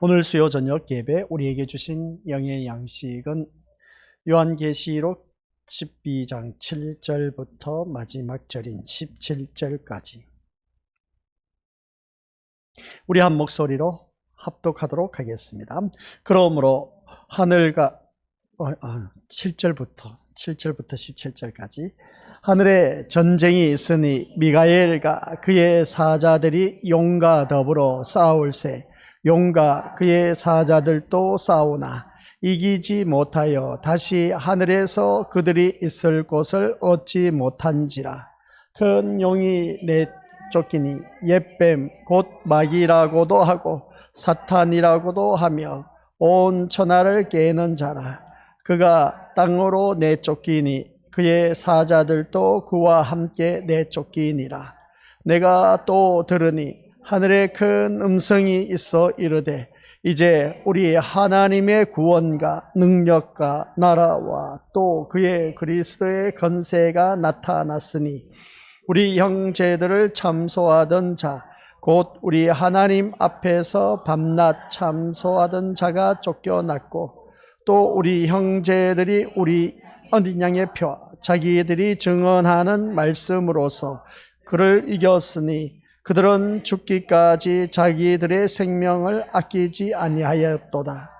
오늘 수요 저녁 예배 우리에게 주신 영의 양식은 요한계시록 12장 7절부터 마지막 절인 17절까지 우리 한 목소리로 합독하도록 하겠습니다. 그러므로 하늘과 7절부터 17절까지 하늘에 전쟁이 있으니 미가엘과 그의 사자들이 용과 더불어 싸울세 용과 그의 사자들도 싸우나 이기지 못하여 다시 하늘에서 그들이 있을 곳을 얻지 못한지라. 큰 용이 내쫓기니 옛뱀 곧 마귀라고도 하고 사탄이라고도 하며 온 천하를 깨는 자라. 그가 땅으로 내쫓기니 그의 사자들도 그와 함께 내쫓기니라. 내가 또 들으니 하늘에 큰 음성이 있어 이르되 이제 우리 하나님의 구원과 능력과 나라와 또 그의 그리스도의 건세가 나타났으니 우리 형제들을 참소하던 자 곧 우리 하나님 앞에서 밤낮 참소하던 자가 쫓겨났고 또 우리 형제들이 우리 어린 양의 표 자기들이 증언하는 말씀으로서 그를 이겼으니 그들은 죽기까지 자기들의 생명을 아끼지 아니하였도다.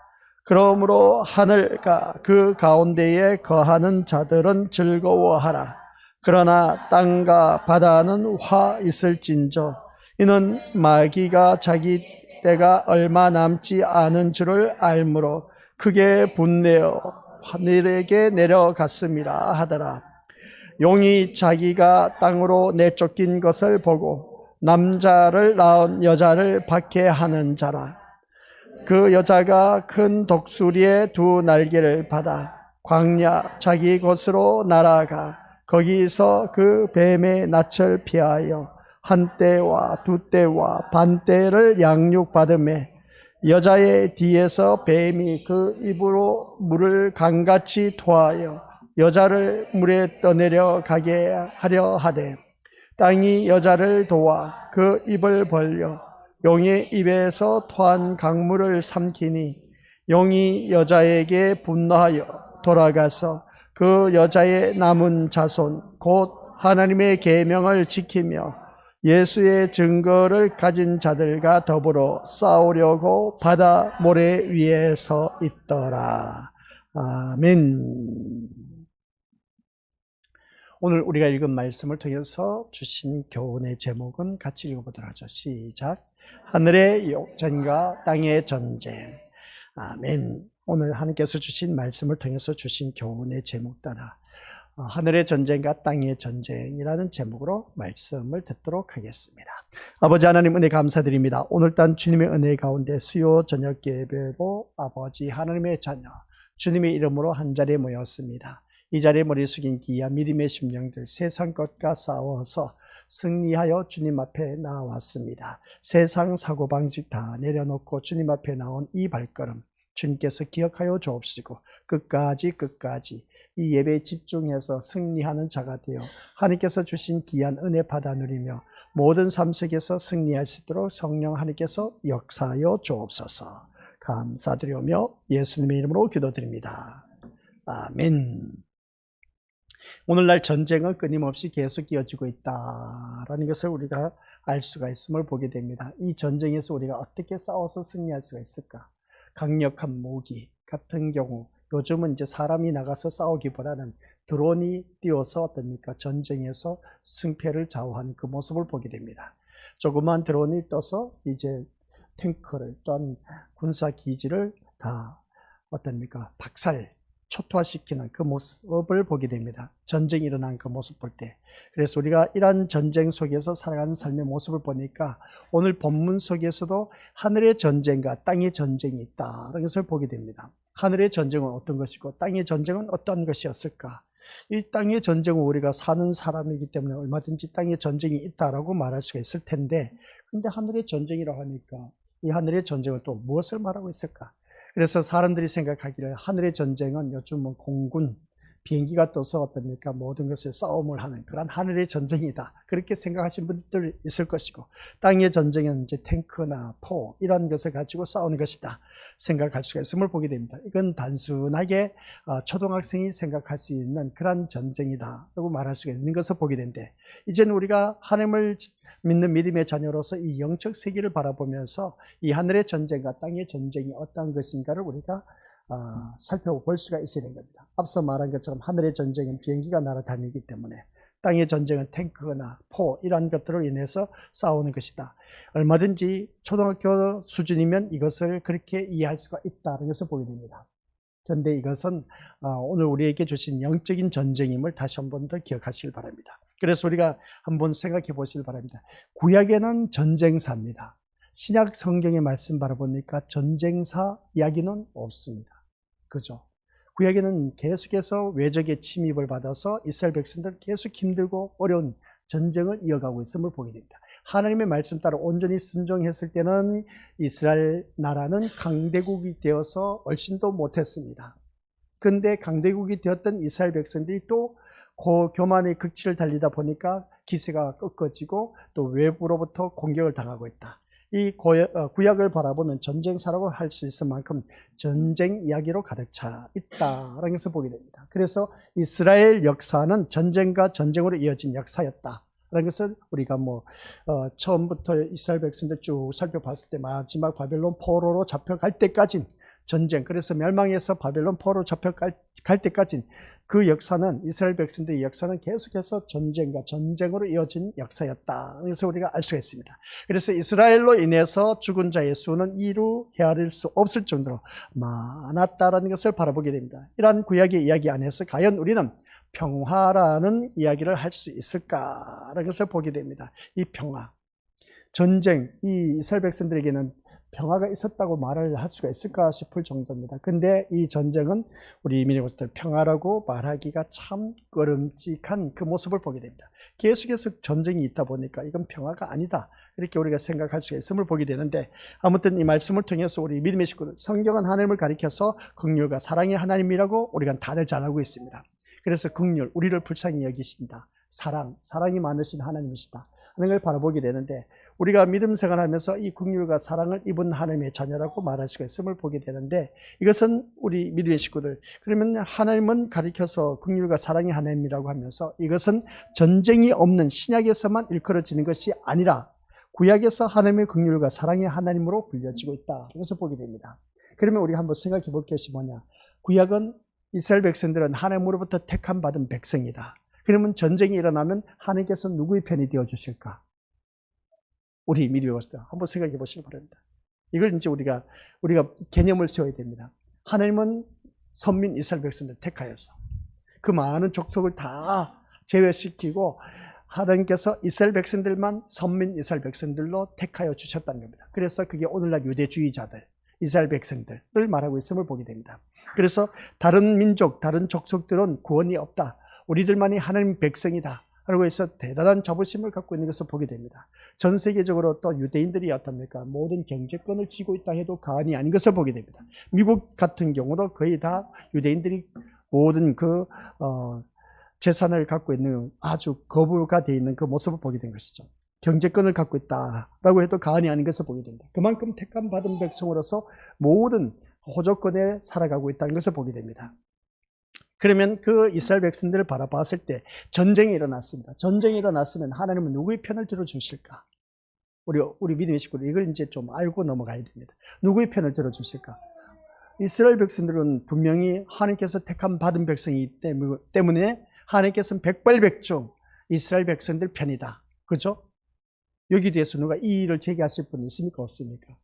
그러므로 하늘과 그 가운데에 거하는 자들은 즐거워하라. 그러나 땅과 바다는 화 있을진저 이는 마귀가 자기 때가 얼마 남지 않은 줄을 알므로 크게 분내어 하늘에게 내려갔음이라 하더라. 용이 자기가 땅으로 내쫓긴 것을 보고 남자를 낳은 여자를 박해하는 자라. 그 여자가 큰 독수리의 두 날개를 받아 광야 자기 곳으로 날아가 거기서 그 뱀의 낯을 피하여 한 때와 두 때와 반 때를 양육받으매 여자의 뒤에서 뱀이 그 입으로 물을 강같이 토하여 여자를 물에 떠내려 가게 하려 하되 땅이 여자를 도와 그 입을 벌려 용의 입에서 토한 강물을 삼키니 용이 여자에게 분노하여 돌아가서 그 여자의 남은 자손 곧 하나님의 계명을 지키며 예수의 증거를 가진 자들과 더불어 싸우려고 바다 모래 위에 서 있더라. 아멘. 오늘 우리가 읽은 말씀을 통해서 주신 교훈의 제목은 같이 읽어보도록 하죠. 시작. 하늘의 전과 땅의 전쟁. 아멘. 오늘 하나님께서 주신 말씀을 통해서 주신 교훈의 제목 따라 하늘의 전쟁과 땅의 전쟁이라는 제목으로 말씀을 듣도록 하겠습니다. 아버지 하나님 은혜 감사드립니다. 오늘 단 주님의 은혜 가운데 수요 저녁 예배로 아버지 하나님의 자녀 주님의 이름으로 한자리에 모였습니다. 이 자리에 머리 숙인 귀한 믿음의 심령들 세상 것과 싸워서 승리하여 주님 앞에 나왔습니다. 세상 사고방식 다 내려놓고 주님 앞에 나온 이 발걸음 주님께서 기억하여 주옵시고 끝까지 이 예배에 집중해서 승리하는 자가 되어 하나님께서 주신 귀한 은혜 받아 누리며 모든 삶 속에서 승리할 수 있도록 성령 하나님께서 역사하여 주옵소서. 감사드리며 예수님의 이름으로 기도드립니다. 아멘. 오늘날 전쟁은 끊임없이 계속 이어지고 있다라는 것을 우리가 알 수가 있음을 보게 됩니다. 이 전쟁에서 우리가 어떻게 싸워서 승리할 수가 있을까? 강력한 무기 같은 경우 요즘은 이제 사람이 나가서 싸우기보다는 드론이 띄워서 어떻습니까? 전쟁에서 승패를 좌우하는 그 모습을 보게 됩니다. 조그만 드론이 떠서 이제 탱크를 또한 군사 기지를 다 어떻습니까? 초토화시키는 그 모습을 보게 됩니다. 전쟁이 일어난 그 모습 볼 때. 그래서 우리가 이러한 전쟁 속에서 살아가는 삶의 모습을 보니까 오늘 본문 속에서도 하늘의 전쟁과 땅의 전쟁이 있다는 것을 보게 됩니다. 하늘의 전쟁은 어떤 것이고 땅의 전쟁은 어떤 것이었을까? 이 땅의 전쟁은 우리가 사는 사람이기 때문에 얼마든지 땅의 전쟁이 있다라고 말할 수가 있을 텐데 근데 하늘의 전쟁이라고 하니까 이 하늘의 전쟁을 또 무엇을 말하고 있을까? 그래서 사람들이 생각하기를 하늘의 전쟁은 요즘은 공군, 비행기가 떠서 어떻습니까? 모든 것을 싸움을 하는 그런 하늘의 전쟁이다. 그렇게 생각하시는 분들 있을 것이고, 땅의 전쟁은 이제 탱크나 포 이런 것을 가지고 싸우는 것이다 생각할 수가 있음을 보게 됩니다. 이건 단순하게 초등학생이 생각할 수 있는 그런 전쟁이다 라고 말할 수가 있는 것을 보게 되는데, 이제는 우리가 하나님을 믿는 믿음의 자녀로서 이 영적 세계를 바라보면서 이 하늘의 전쟁과 땅의 전쟁이 어떠한 것인가를 우리가 살펴볼 수가 있어야 된 겁니다. 앞서 말한 것처럼 하늘의 전쟁은 비행기가 날아다니기 때문에 땅의 전쟁은 탱크나 포 이런 것들로 인해서 싸우는 것이다. 얼마든지 초등학교 수준이면 이것을 그렇게 이해할 수가 있다는 것을 보게 됩니다. 그런데 이것은 오늘 우리에게 주신 영적인 전쟁임을 다시 한 번 더 기억하시길 바랍니다. 그래서 우리가 한번 생각해 보시길 바랍니다. 구약에는 전쟁사입니다. 신약 성경의 말씀 바라보니까 전쟁사 이야기는 없습니다. 그죠? 구약에는 계속해서 외적의 침입을 받아서 이스라엘 백성들 계속 힘들고 어려운 전쟁을 이어가고 있음을 보게 됩니다. 하나님의 말씀 따라 온전히 순종했을 때는 이스라엘 나라는 강대국이 되어서 얼씬도 못했습니다. 그런데 강대국이 되었던 이스라엘 백성들이 또 교만의 극치를 달리다 보니까 기세가 꺾어지고 또 외부로부터 공격을 당하고 있다. 이 구약을 바라보면 전쟁사라고 할 수 있을 만큼 전쟁 이야기로 가득 차 있다라는 것을 보게 됩니다. 그래서 이스라엘 역사는 전쟁과 전쟁으로 이어진 역사였다라는 것을 우리가 처음부터 이스라엘 백성들 쭉 살펴봤을 때 마지막 바벨론 포로로 잡혀갈 때까지 전쟁, 그래서 멸망해서 바벨론 포로로 잡혀갈 때까지 그 역사는, 이스라엘 백성들의 역사는 계속해서 전쟁과 전쟁으로 이어진 역사였다. 그래서 우리가 알 수가 있습니다. 그래서 이스라엘로 인해서 죽은 자의 수는 이루 헤아릴 수 없을 정도로 많았다라는 것을 바라보게 됩니다. 이러한 구약의 이야기 안에서 과연 우리는 평화라는 이야기를 할 수 있을까라는 것을 보게 됩니다. 이 평화, 전쟁, 이 이스라엘 백성들에게는 평화가 있었다고 말을 할 수가 있을까 싶을 정도입니다. 근데 이 전쟁은 우리 민족들 평화라고 말하기가 참 꺼름직한 그 모습을 보게 됩니다. 계속해서 전쟁이 있다 보니까 이건 평화가 아니다, 이렇게 우리가 생각할 수가 있음을 보게 되는데, 아무튼 이 말씀을 통해서 우리 믿음의 식구들, 성경은 하나님을 가리켜서 긍휼과 사랑의 하나님이라고 우리가 다들 잘 알고 있습니다. 그래서 긍휼, 우리를 불쌍히 여기신다. 사랑이 많으신 하나님이시다 하는 걸 바라보게 되는데, 우리가 믿음 생활하면서 이 긍휼과 사랑을 입은 하나님의 자녀라고 말할 수가 있음을 보게 되는데, 이것은 우리 믿음의 식구들, 그러면 하나님은 가리켜서 긍휼과 사랑의 하나님이라고 하면서 이것은 전쟁이 없는 신약에서만 일컬어지는 것이 아니라 구약에서 하나님의 긍휼과 사랑의 하나님으로 불려지고 있다, 이것을 보게 됩니다. 그러면 우리가 한번 생각해 볼 것이 뭐냐, 구약은 이스라엘 백성들은 하나님으로부터 택함 받은 백성이다. 그러면 전쟁이 일어나면 하나님께서 누구의 편이 되어 주실까? 우리 믿음의 것들 한번 생각해 보시기 바랍니다. 이걸 이제 우리가 개념을 세워야 됩니다. 하나님은 선민 이스라엘 백성들 택하여서 그 많은 족속을 다 제외시키고 하나님께서 이스라엘 백성들만 선민 이스라엘 백성들로 택하여 주셨다는 겁니다. 그래서 그게 오늘날 유대주의자들, 이스라엘 백성들을 말하고 있음을 보게 됩니다. 그래서 다른 민족, 다른 족속들은 구원이 없다, 우리들만이 하나님 백성이다 라고 해서 대단한 자부심을 갖고 있는 것을 보게 됩니다. 전 세계적으로 또 유대인들이 어떻습니까? 모든 경제권을 쥐고 있다 해도 과언이 아닌 것을 보게 됩니다. 미국 같은 경우도 거의 다 유대인들이 모든 재산을 갖고 있는 아주 거부가 되어 있는 그 모습을 보게 된 것이죠. 경제권을 갖고 있다라고 해도 과언이 아닌 것을 보게 됩니다. 그만큼 택감 받은 백성으로서 모든 호조권에 살아가고 있다는 것을 보게 됩니다. 그러면 그 이스라엘 백성들을 바라봤을 때 전쟁이 일어났습니다. 전쟁이 일어났으면 하나님은 누구의 편을 들어주실까? 우리 믿음의 식구들, 이걸 이제 좀 알고 넘어가야 됩니다. 누구의 편을 들어주실까? 이스라엘 백성들은 분명히 하나님께서 택함 받은 백성이기 때문에 하나님께서는 백발백중 이스라엘 백성들 편이다. 그죠? 여기 대해서 누가 이의를 제기하실 분이 있습니까? 없습니까?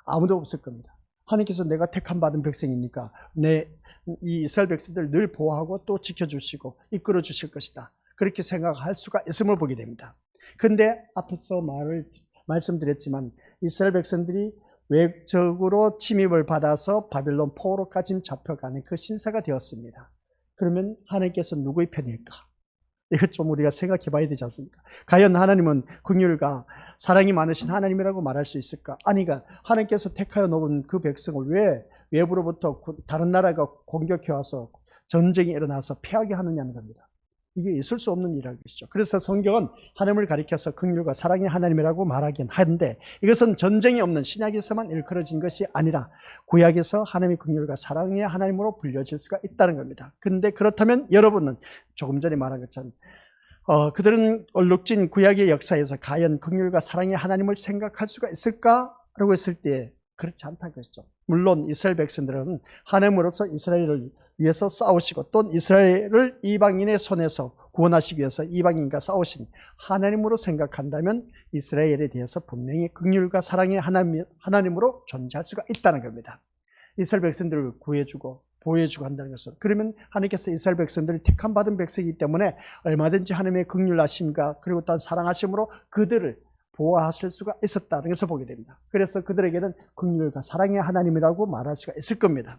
아무도 없을 겁니다. 하나님께서 내가 택함 받은 백성이니까 이 이스라엘 백성들 늘 보호하고 또 지켜주시고 이끌어 주실 것이다, 그렇게 생각할 수가 있음을 보게 됩니다. 그런데 앞에서 말씀드렸지만 이스라엘 백성들이 외적으로 침입을 받아서 바벨론 포로까지 잡혀가는 그 신세가 되었습니다. 그러면 하나님께서 누구의 편일까? 이거 좀 우리가 생각해 봐야 되지 않습니까? 과연 하나님은 긍휼과 사랑이 많으신 하나님이라고 말할 수 있을까? 아니가 하나님께서 택하여 놓은 그 백성을 왜 외부로부터 다른 나라가 공격해 와서 전쟁이 일어나서 패하게 하느냐는 겁니다. 이게 있을 수 없는 일이라는 것이죠. 그래서 성경은 하나님을 가리켜서 긍휼과 사랑의 하나님이라고 말하긴 하는데 이것은 전쟁이 없는 신약에서만 일컬어진 것이 아니라 구약에서 하나님의 긍휼과 사랑의 하나님으로 불려질 수가 있다는 겁니다. 그런데 그렇다면 여러분은 조금 전에 말한 것처럼 그들은 얼룩진 구약의 역사에서 과연 긍휼과 사랑의 하나님을 생각할 수가 있을까라고 했을 때 그렇지 않다는 것이죠. 물론 이스라엘 백성들은 하나님으로서 이스라엘을 위해서 싸우시고 또 이스라엘을 이방인의 손에서 구원하시기 위해서 이방인과 싸우신 하나님으로 생각한다면 이스라엘에 대해서 분명히 긍휼과 사랑의 하나님으로 존재할 수가 있다는 겁니다. 이스라엘 백성들을 구해주고 보호해주고 한다는 것은, 그러면 하나님께서 이스라엘 백성들을 택함받은 백성이기 때문에 얼마든지 하나님의 긍휼하심과 그리고 또 사랑하심으로 그들을 보호하실 수가 있었다는 것을 보게 됩니다. 그래서 그들에게는 긍휼과 사랑의 하나님이라고 말할 수가 있을 겁니다.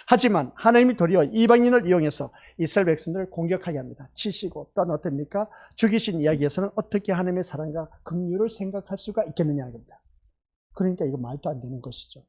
하지만 하나님이 도리어 이방인을 이용해서 이스라엘 백성들을 공격하게 합니다. 치시고 또한 어떻습니까? 죽이신 이야기에서는 어떻게 하나님의 사랑과 긍휼을 생각할 수가 있겠느냐는 겁니다. 그러니까 이거 말도 안 되는 것이죠.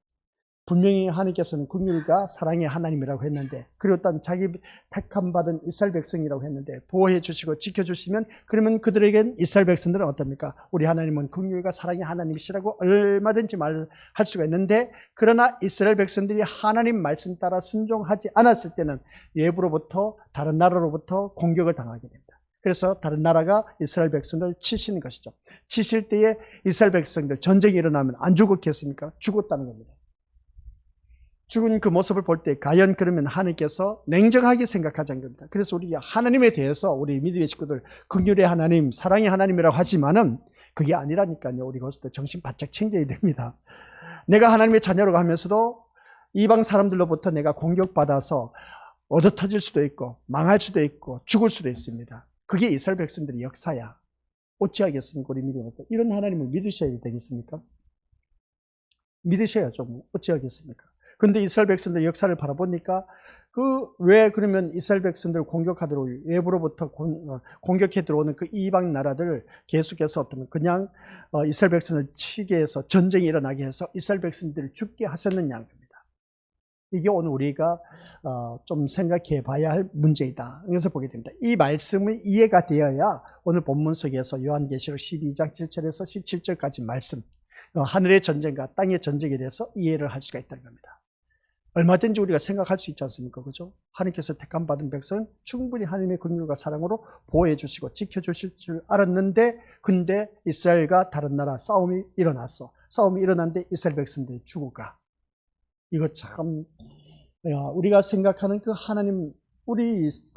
분명히 하나님께서는 긍휼과 사랑의 하나님이라고 했는데, 그리고 또 자기 택함받은 이스라엘 백성이라고 했는데 보호해 주시고 지켜주시면, 그러면 그들에겐 이스라엘 백성들은 어떻습니까? 우리 하나님은 긍휼과 사랑의 하나님이시라고 얼마든지 말할 수가 있는데, 그러나 이스라엘 백성들이 하나님 말씀 따라 순종하지 않았을 때는 외부로부터, 다른 나라로부터 공격을 당하게 됩니다. 그래서 다른 나라가 이스라엘 백성들을 치시는 것이죠. 치실 때에 이스라엘 백성들 전쟁이 일어나면 안 죽었겠습니까? 죽었다는 겁니다. 죽은 그 모습을 볼 때 과연 그러면 하나님께서 냉정하게 생각하자는 겁니다. 그래서 우리가 하나님에 대해서 우리 믿음의 식구들 긍휼의 하나님, 사랑의 하나님이라고 하지만은 그게 아니라니까요. 우리가 어릴 때 정신 바짝 챙겨야 됩니다. 내가 하나님의 자녀라고 하면서도 이방 사람들로부터 내가 공격받아서 얻어터질 수도 있고 망할 수도 있고 죽을 수도 있습니다. 그게 이스라엘 백성들의 역사야. 어찌하겠습니까? 우리 믿음을. 이런 하나님을 믿으셔야 되겠습니까? 믿으셔야죠. 어찌하겠습니까? 근데 이스라엘 백성들 역사를 바라보니까 왜 그러면 이스라엘 백성들을 공격하도록 외부로부터 공격해 들어오는 그 이방 나라들을 계속해서 어떤 그냥 이스라엘 백성을 치게 해서 전쟁이 일어나게 해서 이스라엘 백성들을 죽게 하셨느냐는 겁니다. 이게 오늘 우리가 좀 생각해 봐야 할 문제이다. 그래서 보게 됩니다. 이 말씀이 이해가 되어야 오늘 본문 속에서 요한계시록 12장 7절에서 17절까지 말씀, 하늘의 전쟁과 땅의 전쟁에 대해서 이해를 할 수가 있다는 겁니다. 얼마든지 우리가 생각할 수 있지 않습니까? 그죠? 하나님께서 택함받은 백성은 충분히 하나님의 긍휼과 사랑으로 보호해 주시고 지켜주실 줄 알았는데, 근데 이스라엘과 다른 나라 싸움이 일어났어. 싸움이 일어났는데 이스라엘 백성들이 죽어가. 이거 참, 우리가 생각하는 그 하나님,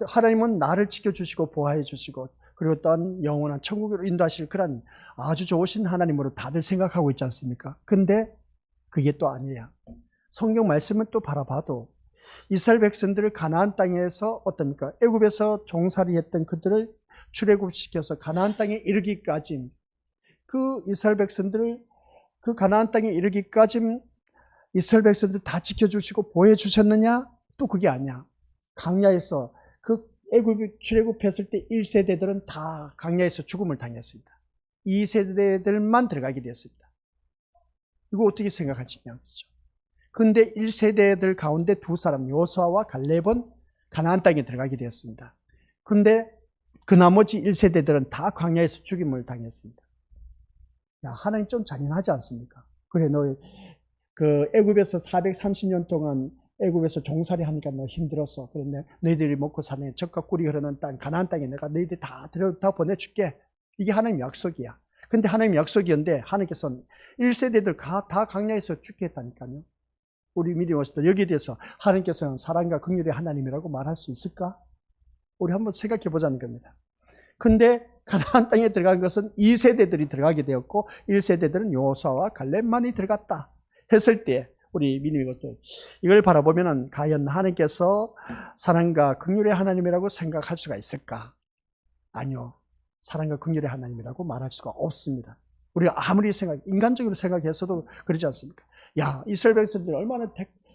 하나님은 나를 지켜주시고 보호해 주시고 그리고 또한 영원한 천국으로 인도하실 그런 아주 좋으신 하나님으로 다들 생각하고 있지 않습니까? 근데 그게 또 아니야. 성경 말씀을 또 바라봐도 이스라엘 백성들을 가나안 땅에서 어떻습니까? 애굽에서 종살이 했던 그들을 출애굽시켜서 가나안 땅에 이르기까지, 그 이스라엘 백성들을 그 가나안 땅에 이르기까지 이스라엘 백성들 다 지켜주시고 보호해 주셨느냐? 또 그게 아니야. 광야에서 그 애굽 출애굽했을 때 1세대들은 다 광야에서 죽음을 당했습니다. 2세대들만 들어가게 되었습니다. 이거 어떻게 생각하시냐죠. 그런데 1세대들 가운데 두 사람, 여호수아와 갈렙은 가나안 땅에 들어가게 되었습니다. 그런데 그 나머지 1세대들은 다 광야에서 죽임을 당했습니다. 야, 하나님 좀 잔인하지 않습니까? 그래, 너 그 애굽에서 430년 동안 애굽에서 종살이 하니까 너 힘들었어. 그런데 너희들이 먹고 사는 젖과 꿀이 흐르는 땅, 가나안 땅에 내가 너희들 다 보내줄게. 이게 하나님 약속이야. 근데 하나님 약속이었는데 하나님께서는 1세대들 다 광야에서 죽게 했다니까요. 우리 믿음의 것들 여기에 대해서 하나님께서는 사랑과 긍휼의 하나님이라고 말할 수 있을까? 우리 한번 생각해 보자는 겁니다. 근데 가나안 땅에 들어간 것은 2세대들이 들어가게 되었고 1세대들은 여호수아와 갈렙만이 들어갔다 했을 때 우리 믿음의 것들 이걸 바라보면 과연 하나님께서 사랑과 긍휼의 하나님이라고 생각할 수가 있을까? 아니요. 사랑과 긍휼의 하나님이라고 말할 수가 없습니다. 우리가 아무리 인간적으로 생각해서도 그러지 않습니까? 야, 이스라엘 백성들이 얼마나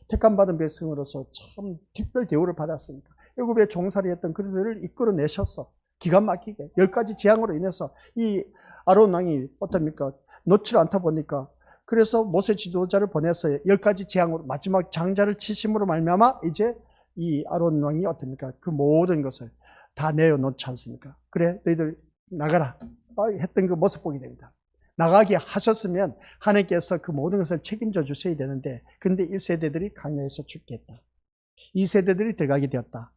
택함받은 백성으로서 참 특별 대우를 받았습니까? 애굽에 종살이 했던 그들을 이끌어내셨어. 기가 막히게 10가지 재앙으로 인해서 이 아론 왕이 어떻습니까? 놓지를 않다 보니까 그래서 모세 지도자를 보내서 10가지 재앙으로 마지막 장자를 치심으로 말미암아 이제 이 아론 왕이 어떻습니까? 그 모든 것을 다 내어놓지 않습니까? 그래, 너희들 나가라. 했던 그 모습 보게 됩니다. 나가게 하셨으면 하나님께서 그 모든 것을 책임져 주셔야 되는데, 근데 1세대들이 광야에서 죽겠다. 2세대들이 들어가게 되었다.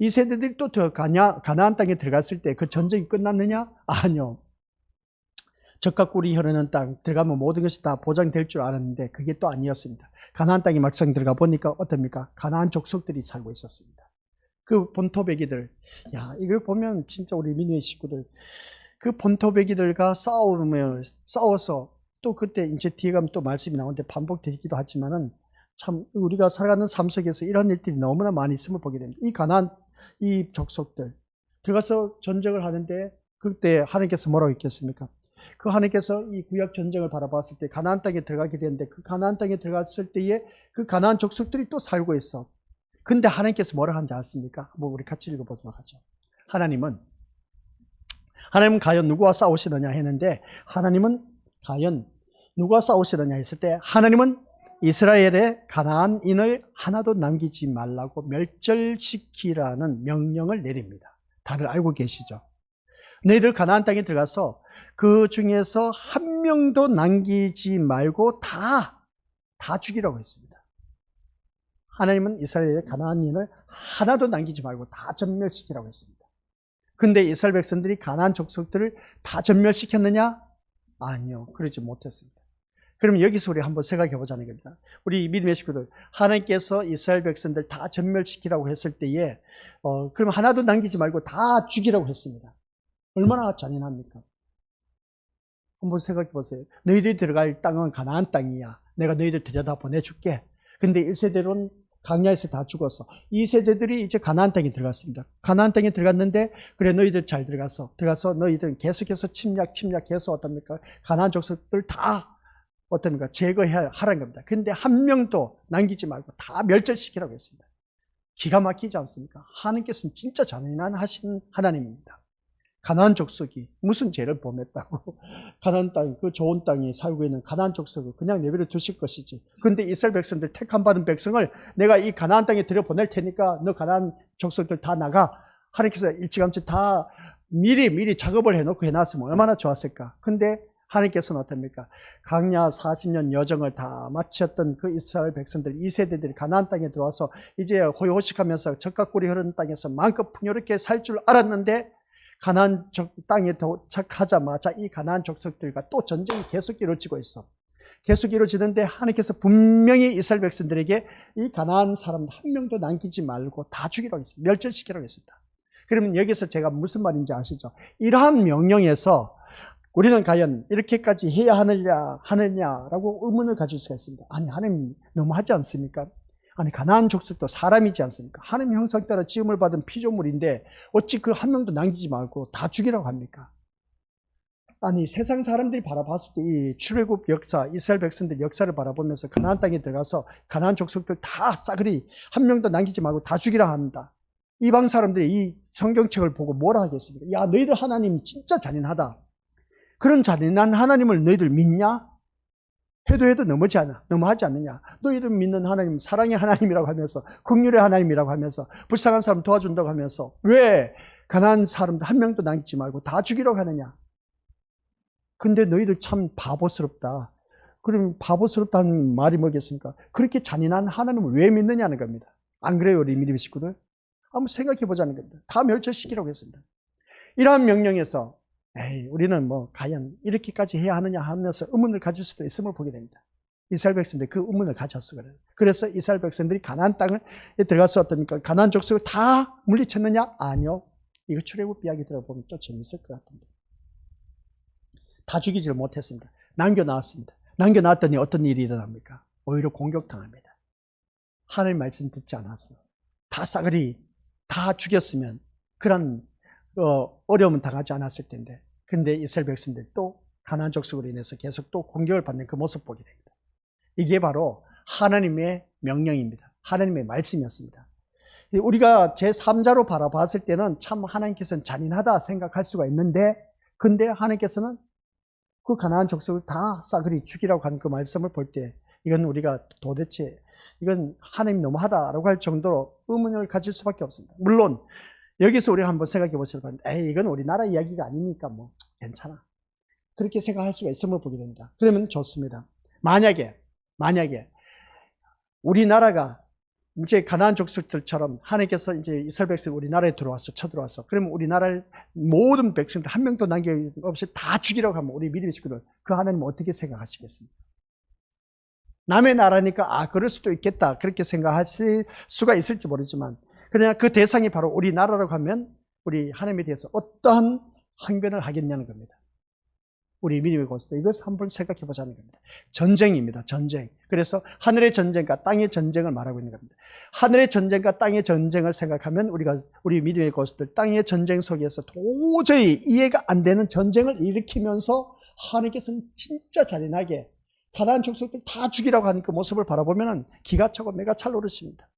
2세대들이 또 가나안 땅에 들어갔을 때 그 전쟁이 끝났느냐? 아니요. 젖과 꿀이 흐르는 땅 들어가면 모든 것이 다 보장될 줄 알았는데 그게 또 아니었습니다. 가나안 땅에 막상 들어가 보니까 어떻습니까? 가나안 족속들이 살고 있었습니다. 그 본토배기들, 야, 이걸 보면 진짜 우리 민우의 식구들, 그 본토배기들과 싸워서 또 그때 이제 뒤에 가면 또 말씀이 나오는데 반복되기도 하지만은 참 우리가 살아가는 삶 속에서 이런 일들이 너무나 많이 있음을 보게 됩니다. 이 가나안, 이 족속들 들어가서 전쟁을 하는데 그때 하나님께서 뭐라고 했겠습니까? 그 하나님께서 이 구약 전쟁을 바라봤을 때 가나안 땅에 들어가게 되는데 그 가나안 땅에 들어갔을 때에 그 가나안 족속들이 또 살고 있어. 근데 하나님께서 뭐라 하는지 아십니까? 뭐 우리 같이 읽어보도록 하죠. 하나님은 과연 누구와 싸우시느냐 했는데 하나님은 과연 누구와 싸우시느냐 했을 때 하나님은 이스라엘의 가나안인을 하나도 남기지 말라고 멸절시키라는 명령을 내립니다. 다들 알고 계시죠? 너희들 가나안 땅에 들어가서 그 중에서 한 명도 남기지 말고 다 죽이라고 했습니다. 하나님은 이스라엘의 가나안인을 하나도 남기지 말고 다 전멸시키라고 했습니다. 근데 이스라엘 백성들이 가나안 족속들을 다 전멸시켰느냐? 아니요. 그러지 못했습니다. 그럼 여기서 우리 한번 생각해 보자는 겁니다. 우리 믿음의 식구들, 하나님께서 이스라엘 백성들 다 전멸시키라고 했을 때에 그럼 하나도 남기지 말고 다 죽이라고 했습니다. 얼마나 잔인합니까? 한번 생각해 보세요. 너희들이 들어갈 땅은 가나안 땅이야. 내가 너희들 들여다 보내줄게. 근데 1세대로는 광야에서 다 죽어서 2세대들이 이제 가나안 땅에 들어갔습니다. 가나안 땅에 들어갔는데 그래 너희들 잘 들어가서 너희들 계속해서 침략해서 어떻습니까? 가나안 족속들 다 어떻습니까? 제거하라는 겁니다. 근데 한 명도 남기지 말고 다 멸절시키라고 했습니다. 기가 막히지 않습니까? 하나님께서는 진짜 잔인한 하신 하나님입니다. 가나안 족속이 무슨 죄를 범했다고 가나안 땅, 그 좋은 땅에 살고 있는 가나안 족속을 그냥 내버려 두실 것이지. 근데 이스라엘 백성들, 택함 받은 백성을 내가 이 가나안 땅에 들여보낼 테니까 너 가나안 족속들 다 나가. 하나님께서 일찌감치 다 미리 작업을 해놓고 해놨으면 얼마나 좋았을까. 근데 하나님께서는 어떻습니까? 광야 40년 여정을 다 마쳤던 그 이스라엘 백성들 2세대들이 가나안 땅에 들어와서 이제 호요호식하면서 젖과 꿀이 흐르는 땅에서 마음껏 풍요롭게 살 줄 알았는데 가나안 땅에 도착하자마자 이 가나안 족속들과 또 전쟁이 계속 이루어지고 있어. 계속 이루어지는데 하나님께서 분명히 이스라엘 백성들에게 이 가나안 사람 한 명도 남기지 말고 다 죽이라고 했습니다. 멸절시키라고 했습니다. 그러면 여기서 제가 무슨 말인지 아시죠? 이러한 명령에서 우리는 과연 이렇게까지 해야 하느냐라고 의문을 가질 수가 있습니다. 아니, 하나님 너무하지 않습니까? 아니, 가나안 족속도 사람이지 않습니까? 하나님 형상 따라 지음을 받은 피조물인데 어찌 그 한 명도 남기지 말고 다 죽이라고 합니까? 아니, 세상 사람들이 바라봤을 때 이 출애굽 역사, 이스라엘 백성들 역사를 바라보면서 가나안 땅에 들어가서 가나안 족속들 다 싸그리 한 명도 남기지 말고 다 죽이라 한다. 이방 사람들이 이 성경책을 보고 뭐라 하겠습니까? 야, 너희들 하나님 진짜 잔인하다. 그런 잔인한 하나님을 너희들 믿냐? 해도 너무하지 않느냐? 너희들 믿는 하나님, 사랑의 하나님이라고 하면서, 긍휼의 하나님이라고 하면서, 불쌍한 사람 도와준다고 하면서, 왜 가난한 사람들 한 명도 남기지 말고 다 죽이려고 하느냐? 근데 너희들 참 바보스럽다. 그럼 바보스럽다는 말이 뭐겠습니까? 그렇게 잔인한 하나님을 왜 믿느냐는 겁니다. 안 그래요, 우리 믿음의 식구들? 한번 생각해 보자는 겁니다. 다 멸절시키라고 했습니다. 이러한 명령에서 우리는 과연 이렇게까지 해야 하느냐 하면서 의문을 가질 수도 있음을 보게 됩니다. 이스라엘 백성들이 그 의문을 가졌어. 그래서 이스라엘 백성들이 가나안 땅에 들어가서 어떻습니까? 가나안 족속을 다 물리쳤느냐? 아니요. 이거 출애굽 이야기 들어보면 또 재밌을 것 같은데. 다 죽이지를 못했습니다. 남겨놨습니다. 남겨놨더니 어떤 일이 일어납니까? 오히려 공격당합니다. 하나님 말씀 듣지 않았어. 다 싸그리 다 죽였으면 그런 어려움은 당하지 않았을 텐데, 근데 이스라엘 백성들이 또 가나안 족속으로 인해서 계속 또 공격을 받는 그 모습 보게 됩니다. 이게 바로 하나님의 명령입니다. 하나님의 말씀이었습니다. 우리가 제3자로 바라봤을 때는 참 하나님께서는 잔인하다 생각할 수가 있는데, 근데 하나님께서는 그 가나안 족속을 다 싸그리 죽이라고 하는 그 말씀을 볼 때 이건 우리가 도대체 이건 하나님 너무하다라고 할 정도로 의문을 가질 수밖에 없습니다. 물론 여기서 우리가 한번 생각해 보시기 바랍니다. 에이, 이건 우리나라 이야기가 아니니까 뭐 괜찮아. 그렇게 생각할 수가 있음을 보게 됩니다. 그러면 좋습니다. 만약에 우리나라가 이제 가나안 족속들처럼 하나님께서 이제 이스라엘 백성이 우리나라에 쳐들어왔어. 그러면 우리나라의 모든 백성들 한 명도 남김없이 다 죽이라고 하면 우리 믿음의 식구들 그 하나님은 어떻게 생각하시겠습니까? 남의 나라니까 그럴 수도 있겠다 그렇게 생각하실 수가 있을지 모르지만 그러나 그 대상이 바로 우리나라라고 하면 우리 하나님에 대해서 어떠한 항변을 하겠냐는 겁니다. 우리 믿음의 고스도 이것을 한번 생각해 보자는 겁니다. 전쟁입니다. 전쟁. 그래서 하늘의 전쟁과 땅의 전쟁을 말하고 있는 겁니다. 하늘의 전쟁과 땅의 전쟁을 생각하면 우리 믿음의 고스들 땅의 전쟁 속에서 도저히 이해가 안 되는 전쟁을 일으키면서 하나님께서는 진짜 잔인하게 가나안 족속들 다 죽이라고 하는 그 모습을 바라보면 기가 차고 매가 찰 노릇입니다.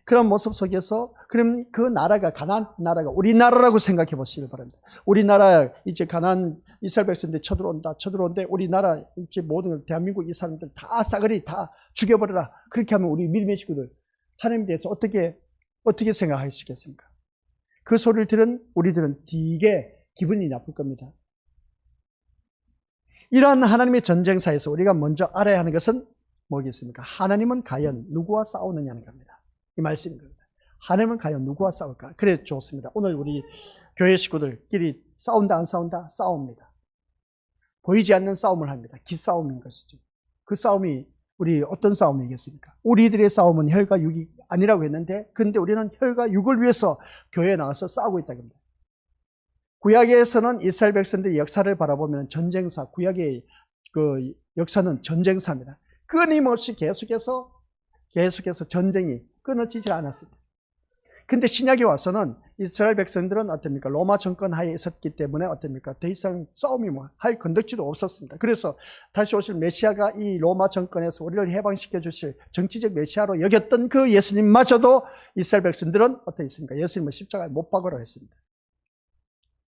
그런 모습 속에서 그럼 그 나라가 가나안 나라가 우리나라라고 생각해 보시길 바랍니다. 우리나라 이제 가나안 이스라엘 백성들이 쳐들어온데 우리나라 이제 모든 대한민국 이 사람들 다 싸그리 다 죽여버려라. 그렇게 하면 우리 믿음의 식구들 하나님에 대해서 어떻게 생각하시겠습니까? 그 소리를 들은 우리들은 되게 기분이 나쁠 겁니다. 이러한 하나님의 전쟁사에서 우리가 먼저 알아야 하는 것은 뭐겠습니까? 하나님은 과연 누구와 싸우느냐는 겁니다. 이 말씀인 겁니다. 하나님은 과연 누구와 싸울까? 그래 좋습니다. 오늘 우리 교회 식구들끼리 싸운다 안 싸운다? 싸웁니다. 보이지 않는 싸움을 합니다. 기싸움인 것이죠. 그 싸움이 우리 어떤 싸움이겠습니까? 우리들의 싸움은 혈과 육이 아니라고 했는데 근데 우리는 혈과 육을 위해서 교회에 나와서 싸우고 있다는 겁니다. 구약에서는 이스라엘 백성들의 역사를 바라보면 전쟁사, 구약의 그 역사는 전쟁사입니다. 끊임없이 계속해서 전쟁이 끊어지지 않았습니다. 근데 신약에 와서는 이스라엘 백성들은 어떻습니까? 로마 정권 하에 있었기 때문에 어떻습니까? 더 이상 싸움이 할 건덕지도 없었습니다. 그래서 다시 오실 메시아가 이 로마 정권에서 우리를 해방시켜 주실 정치적 메시아로 여겼던 그 예수님마저도 이스라엘 백성들은 어떻게 있습니까? 예수님을 십자가에 못 박으라 했습니다.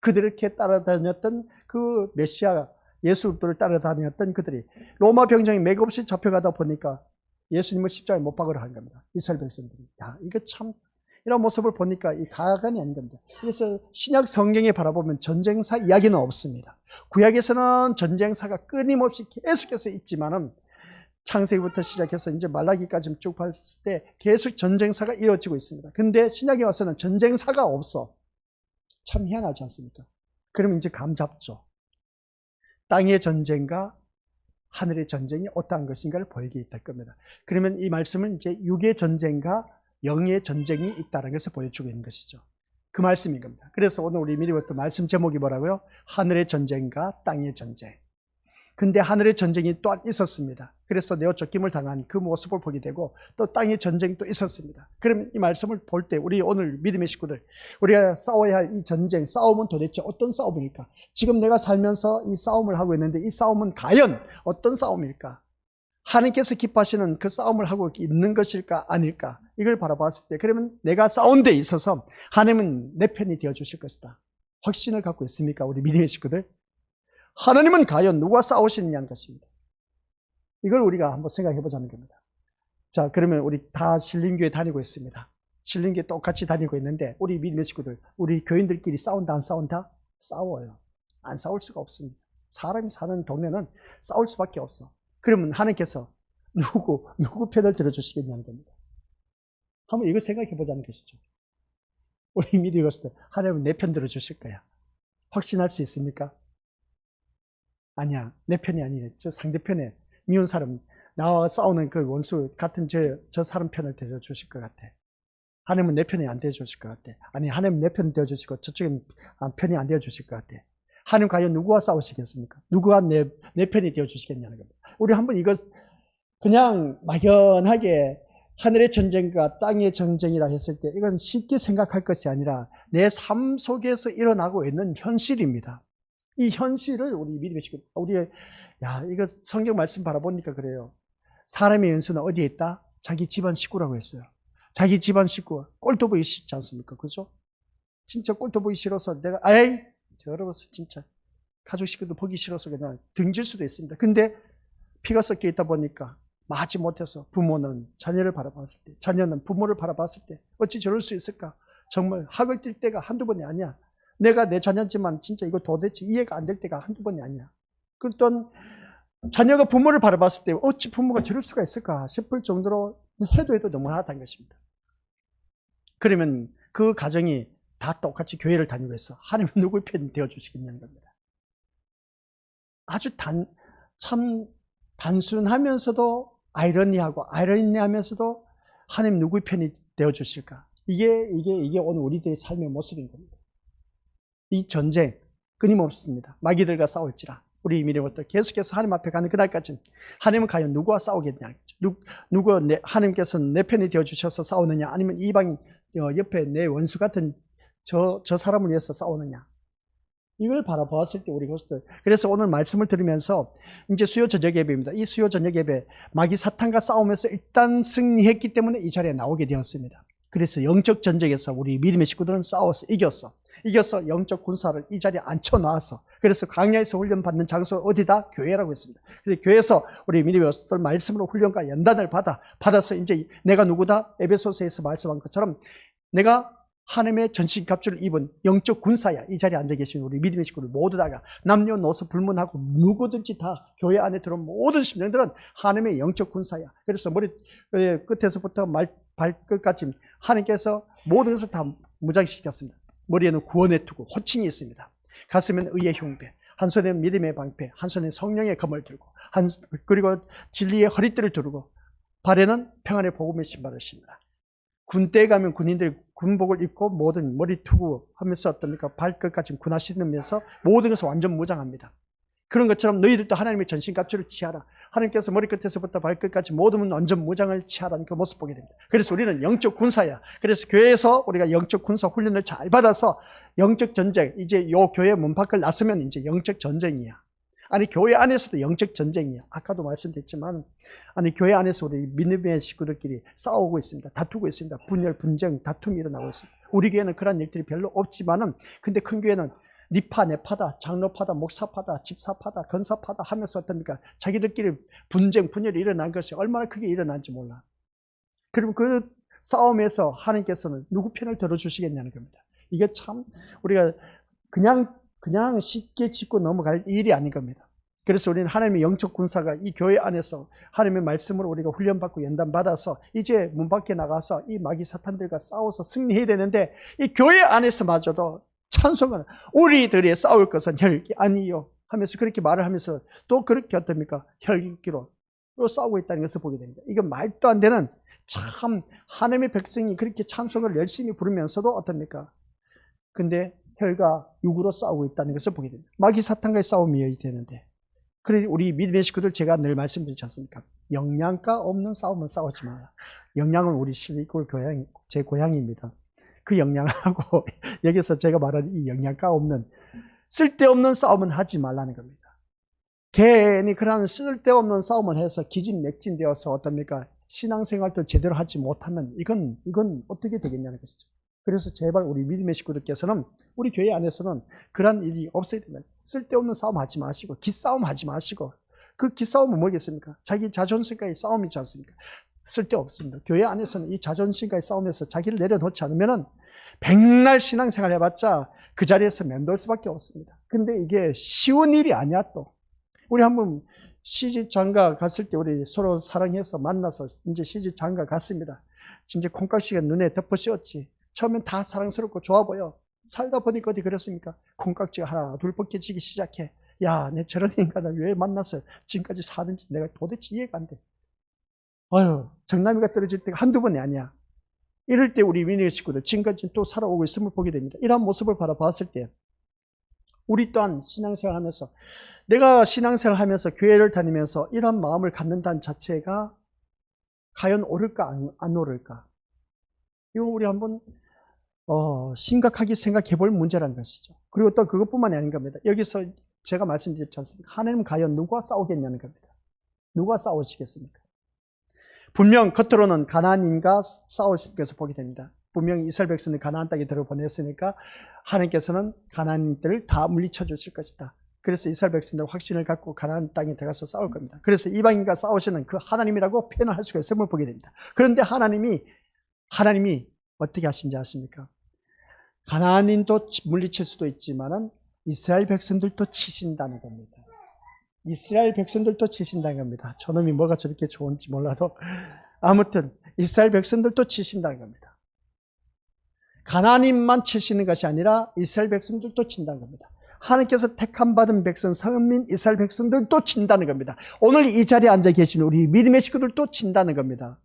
그들에게 따라다녔던 그 메시아 예수들을 따라다녔던 그들이 로마 병정이 맥없이 잡혀가다 보니까 예수님을 십자가에 못 박으라 한 겁니다. 이스라엘 백성들이. 이거 참 이런 모습을 보니까 이 가관이 아닌 겁니다. 그래서 신약 성경에 바라보면 전쟁사 이야기는 없습니다. 구약에서는 전쟁사가 끊임없이 계속해서 있지만은 창세기부터 시작해서 이제 말라기까지 쭉 봤을 때 계속 전쟁사가 이루어지고 있습니다. 근데 신약에 와서는 전쟁사가 없어. 참 희한하지 않습니까? 그러면 이제 감 잡죠. 땅의 전쟁과 하늘의 전쟁이 어떠한 것인가를 보이게 있을 겁니다. 그러면 이 말씀은 이제 육의 전쟁과 영의 전쟁이 있다는 것을 보여주고 있는 것이죠. 그 말씀인 겁니다. 그래서 오늘 우리 미리부터 말씀 제목이 뭐라고요? 하늘의 전쟁과 땅의 전쟁. 근데 하늘의 전쟁이 또한 있었습니다. 그래서 내어 쫓김을 당한 그 모습을 보게 되고 또 땅의 전쟁이 또 있었습니다. 그러면 이 말씀을 볼 때 우리 오늘 믿음의 식구들 우리가 싸워야 할 이 전쟁, 싸움은 도대체 어떤 싸움일까? 지금 내가 살면서 이 싸움을 하고 있는데 이 싸움은 과연 어떤 싸움일까? 하나님께서 기뻐하시는 그 싸움을 하고 있는 것일까 아닐까? 이걸 바라봤을 때 그러면 내가 싸운 데 있어서 하나님은 내 편이 되어주실 것이다. 확신을 갖고 있습니까? 우리 믿음의 식구들? 하나님은 과연 누가 싸우시느냐는 것입니다. 이걸 우리가 한번 생각해 보자는 겁니다. 자, 그러면 우리 다 신림교회 다니고 있습니다. 신림교회 똑같이 다니고 있는데 우리 믿음의 식구들, 우리 교인들끼리 싸운다 안 싸운다? 싸워요. 안 싸울 수가 없습니다. 사람이 사는 동네는 싸울 수밖에 없어. 그러면 하나님께서 누구 편을 들어주시겠냐는 겁니다. 한번 이걸 생각해 보자는 것이죠. 우리 믿음의 식구들, 하나님은 내 편 들어주실 거야. 확신할 수 있습니까? 아니야. 내 편이 아니래. 저 상대편에 미운 사람, 나와 싸우는 그 원수 같은 저 사람 편을 대해주실 것 같아. 하나님은 내 편이 안 되어주실 것 같아. 아니, 하나님은 내 편 되어주시고 저쪽은 편이 안 되어주실 것 같아. 하나님 과연 누구와 싸우시겠습니까? 누구와 내 편이 되어주시겠냐는 겁니다. 우리 한번 이거 그냥 막연하게 하늘의 전쟁과 땅의 전쟁이라 했을 때 이건 쉽게 생각할 것이 아니라 내 삶 속에서 일어나고 있는 현실입니다. 이 현실을 우리 믿음의 식구, 이거 성경 말씀 바라보니까 그래요. 사람의 연수는 어디에 있다? 자기 집안 식구라고 했어요. 자기 집안 식구, 꼴도 보기 싫지 않습니까? 그죠? 진짜 꼴도 보기 싫어서 내가, 더러워서 진짜. 가족 식구도 보기 싫어서 그냥 등질 수도 있습니다. 근데 피가 섞여 있다 보니까 마지 못해서 부모는 자녀를 바라봤을 때, 자녀는 부모를 바라봤을 때 어찌 저럴 수 있을까? 정말 학을 뛸 때가 한두 번이 아니야. 내가 내 자녀지만 진짜 이거 도대체 이해가 안 될 때가 한두 번이 아니야. 그 또한 자녀가 부모를 바라봤을 때 어찌 부모가 저럴 수가 있을까 싶을 정도로 해도 너무하다는 것입니다. 그러면 그 가정이 다 똑같이 교회를 다니고 있어. 하나님은 누구의 편이 되어주시겠냐는 겁니다. 아주 참 단순하면서도 아이러니하면서도 하나님 누구의 편이 되어주실까? 이게 오늘 우리들의 삶의 모습인 겁니다. 이 전쟁 끊임없습니다. 마귀들과 싸울지라. 우리 미래부터 계속해서 하나님 앞에 가는 그날까지 하나님은 과연 누구와 싸우겠냐? 하나님께서는 내 편이 되어주셔서 싸우느냐? 아니면 이방 옆에 내 원수 같은 저 사람을 위해서 싸우느냐? 이걸 바라보았을 때 우리 것들. 그래서 오늘 말씀을 들으면서 이제 수요 저녁 예배입니다. 이 수요 저녁 예배 마귀 사탄과 싸우면서 일단 승리했기 때문에 이 자리에 나오게 되었습니다. 그래서 영적 전쟁에서 우리 믿음의 식구들은 싸워서 이겨서 영적 군사를 이 자리에 앉혀놔서 그래서 광야에서 훈련받는 장소가 어디다? 교회라고 했습니다. 그래서 교회에서 우리 믿음의 식구들 말씀으로 훈련과 연단을 받아서 이제 내가 누구다? 에베소서에서 말씀한 것처럼 내가 하나님의 전신갑주를 입은 영적 군사야. 이 자리에 앉아 계신 우리 믿음의 식구들 모두 다가 남녀노소 불문하고 누구든지 다 교회 안에 들어온 모든 심령들은 하나님의 영적 군사야. 그래서 머리 끝에서부터 발끝까지 하나님께서 모든 것을 다 무장시켰습니다. 머리에는 구원의 투구, 호칭이 있습니다. 가슴에는 의의 흉배, 한 손에는 믿음의 방패, 한 손에는 성령의 검을 들고 그리고 진리의 허리띠를 두르고 발에는 평안의 복음의 신발을 신다. 군대에 가면 군인들이 군복을 입고 모든 머리 투구 하면서 어떻습니까? 발끝까지 군화 신으면서 모든 것을 완전 무장합니다. 그런 것처럼 너희들도 하나님의 전신갑주를 취하라. 하나님께서 머리끝에서부터 발끝까지 모든 완전 무장을 취하라는 그 모습 보게 됩니다. 그래서 우리는 영적 군사야. 그래서 교회에서 우리가 영적 군사 훈련을 잘 받아서 영적 전쟁, 이제 요 교회 문 밖을 나서면 이제 영적 전쟁이야. 아니 교회 안에서도 영적 전쟁이야. 아까도 말씀드렸지만 아니 교회 안에서 우리 믿음의 식구들끼리 싸우고 있습니다. 다투고 있습니다. 분열, 분쟁, 다툼이 일어나고 있습니다. 우리 교회는 그런 일들이 별로 없지만은 근데 큰 교회는 니파, 내파다, 장로파다, 목사파다, 집사파다, 건사파다 하면서 어떻습니까? 자기들끼리 분쟁, 분열이 일어난 것이 얼마나 크게 일어난지 몰라. 그러면 그 싸움에서 하나님께서는 누구 편을 들어주시겠냐는 겁니다. 이게 참 우리가 그냥 쉽게 짚고 넘어갈 일이 아닌 겁니다. 그래서 우리는 하나님의 영적 군사가 이 교회 안에서 하나님의 말씀으로 우리가 훈련받고 연단받아서 이제 문 밖에 나가서 이 마귀 사탄들과 싸워서 승리해야 되는데 이 교회 안에서마저도 찬송은 우리들이 싸울 것은 혈기 아니요 하면서 그렇게 말을 하면서 또 그렇게 어떻습니까? 혈기로 싸우고 있다는 것을 보게 됩니다. 이건 말도 안 되는 참 하나님의 백성이 그렇게 찬송을 열심히 부르면서도 어떻습니까? 근데 혈과 육으로 싸우고 있다는 것을 보게 됩니다. 마귀 사탄과의 싸움이어야 되는데 그래 우리 믿음의 식구들 제가 늘 말씀드리지 않습니까? 영양가 없는 싸움은 싸우지 마라. 영양은 우리 실리골 고향, 제 고향입니다. 그 영양하고 여기서 제가 말하는 이 영양가 없는 쓸데없는 싸움은 하지 말라는 겁니다. 괜히 그런 쓸데없는 싸움을 해서 기진맥진되어서 어떻습니까? 신앙생활도 제대로 하지 못하면 이건 어떻게 되겠냐는 것이죠. 그래서 제발 우리 믿음의 식구들께서는 우리 교회 안에서는 그런 일이 없어야 됩니다. 쓸데없는 싸움 하지 마시고 기싸움 하지 마시고 그 기싸움은 뭐겠습니까? 자기 자존심과의 싸움이지 않습니까? 쓸데없습니다. 교회 안에서는 이 자존심과의 싸움에서 자기를 내려놓지 않으면 백날 신앙생활 해봤자 그 자리에서 맴돌 수밖에 없습니다. 근데 이게 쉬운 일이 아니야 또. 우리 한번 시집 장가 갔을 때 우리 서로 사랑해서 만나서 이제 시집 장가 갔습니다. 진짜 콩깍지가 눈에 덮어 씌웠지. 처음엔 다 사랑스럽고 좋아 보여. 살다 보니까 어디 그렇습니까? 콩깍지가 하나 둘 벗겨지기 시작해. 야, 내 저런 인간을 왜 만나서 지금까지 사는지 내가 도대체 이해가 안 돼. 아유, 정남이가 떨어질 때가 한두 번이 아니야. 이럴 때 우리 믿음의 식구들 지금까지 또 살아오고 있음을 보게 됩니다. 이런 모습을 바라봤을 때 우리 또한 신앙생활 하면서 내가 신앙생활 하면서 교회를 다니면서 이런 마음을 갖는다는 자체가 과연 옳을까 안 옳을까? 이거 우리 한번 심각하게 생각해 볼 문제라는 것이죠. 그리고 또 그것뿐만이 아닌 겁니다. 여기서 제가 말씀드렸지 않습니까? 하나님은 과연 누구와 싸우겠냐는 겁니다. 누구와 싸우시겠습니까? 분명 겉으로는 가나안인과 싸우실 것을 보게 됩니다. 분명 이스라엘 백성을 가나안 땅에 들어보냈으니까 하나님께서는 가나안인들을 다 물리쳐 주실 것이다. 그래서 이스라엘 백성들 확신을 갖고 가나안 땅에 들어가서 싸울 겁니다. 그래서 이방인과 싸우시는 그 하나님이라고 표현을 할 수가 있음을 보게 됩니다. 그런데 하나님이 어떻게 하신지 아십니까? 가나안인도 물리칠 수도 있지만은 이스라엘 백성들도 치신다는 겁니다. 이스라엘 백성들도 치신다는 겁니다. 저놈이 뭐가 저렇게 좋은지 몰라도 아무튼 이스라엘 백성들도 치신다는 겁니다. 가나안인만 치시는 것이 아니라 이스라엘 백성들도 친다는 겁니다. 하나님께서 택함 받은 백성, 선민 이스라엘 백성들도 친다는 겁니다. 오늘 이 자리에 앉아 계시는 우리 믿음의 식구들도 친다는 겁니다.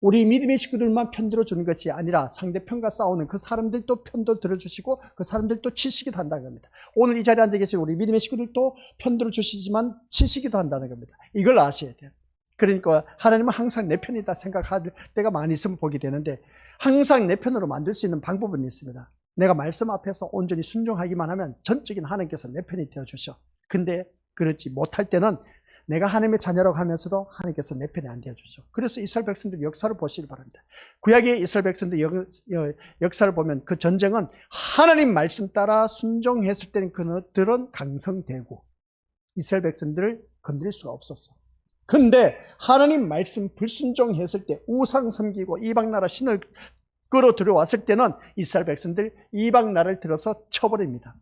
우리 믿음의 식구들만 편들어 주는 것이 아니라 상대편과 싸우는 그 사람들도 편도 들어주시고 그 사람들도 치시기도 한다는 겁니다. 오늘 이 자리에 앉아 계신 우리 믿음의 식구들도 편들어 주시지만 치시기도 한다는 겁니다. 이걸 아셔야 돼요. 그러니까 하나님은 항상 내 편이다 생각할 때가 많이 있으면 보게 되는데 항상 내 편으로 만들 수 있는 방법은 있습니다. 내가 말씀 앞에서 온전히 순종하기만 하면 전적인 하나님께서 내 편이 되어주셔. 근데 그렇지 못할 때는 내가 하나님의 자녀라고 하면서도 하나님께서 내 편이 안 되어주셔. 그래서 이스라엘 백성들 역사를 보시기 바랍니다. 구약의 이스라엘 백성들 역사를 보면 그 전쟁은 하나님 말씀 따라 순종했을 때는 그들은 강성되고 이스라엘 백성들을 건드릴 수가 없었어. 근데 하나님 말씀 불순종했을 때 우상 섬기고 이방나라 신을 끌어들여왔을 때는 이스라엘 백성들 이방나라를 들어서 쳐버립니다.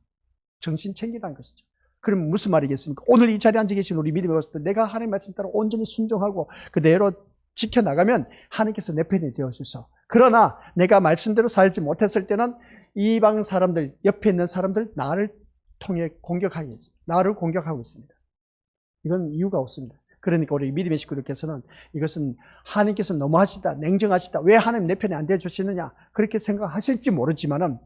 정신 챙기라는 것이죠. 그럼 무슨 말이겠습니까? 오늘 이 자리에 앉아 계신 우리 믿음의 것들 내가 하나님 말씀 따라 온전히 순종하고 그대로 지켜나가면 하나님께서 내 편이 되어주셔. 그러나 내가 말씀대로 살지 못했을 때는 이방 사람들, 옆에 있는 사람들 나를 통해 공격하고 있습니다. 나를 공격하고 있습니다. 이건 이유가 없습니다. 그러니까 우리 믿음의 식구들께서는 이것은 하나님께서 너무하시다, 냉정하시다, 왜 하나님 내 편에 안 되어주시느냐 그렇게 생각하실지 모르지만은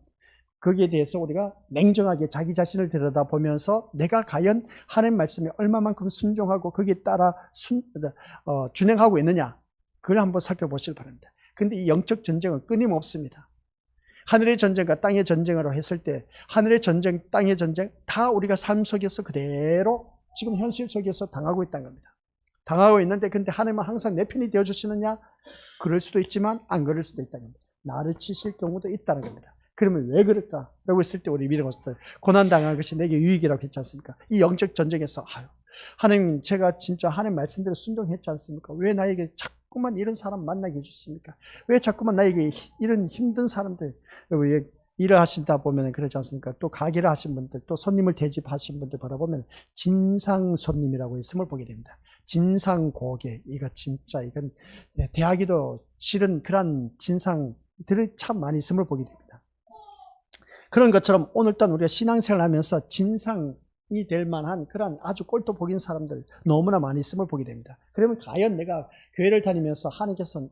거기에 대해서 우리가 냉정하게 자기 자신을 들여다보면서 내가 과연 하나님 말씀에 얼마만큼 순종하고 거기에 따라 준행하고 있느냐 그걸 한번 살펴보시길 바랍니다. 그런데 이 영적 전쟁은 끊임없습니다. 하늘의 전쟁과 땅의 전쟁으로 했을 때 하늘의 전쟁, 땅의 전쟁 다 우리가 삶 속에서 그대로 지금 현실 속에서 당하고 있다는 겁니다. 당하고 있는데 근데 하나님은 항상 내 편이 되어주시느냐? 그럴 수도 있지만 안 그럴 수도 있다는 겁니다. 나를 치실 경우도 있다는 겁니다. 그러면 왜 그럴까? 라고 했을 때 우리 믿음의 것들 고난당한 것이 내게 유익이라고 했지 않습니까? 이 영적 전쟁에서 하나님 제가 진짜 하나님 말씀대로 순종했지 않습니까? 왜 나에게 자꾸만 이런 사람 만나게 해주십니까? 왜 자꾸만 나에게 이런 힘든 사람들 일을 하시다 보면 그러지 않습니까? 또 가게를 하신 분들, 또 손님을 대접하신 분들 바라보면 진상 손님이라고 있음을 보게 됩니다. 진상 고객, 이건 대하기도 싫은 그런 진상들이 참 많이 있음을 보게 됩니다. 그런 것처럼 오늘따라 우리가 신앙생활을 하면서 진상이 될 만한 그런 아주 꼴도 보긴 사람들 너무나 많이 있음을 보게 됩니다. 그러면 과연 내가 교회를 다니면서 하나님께서는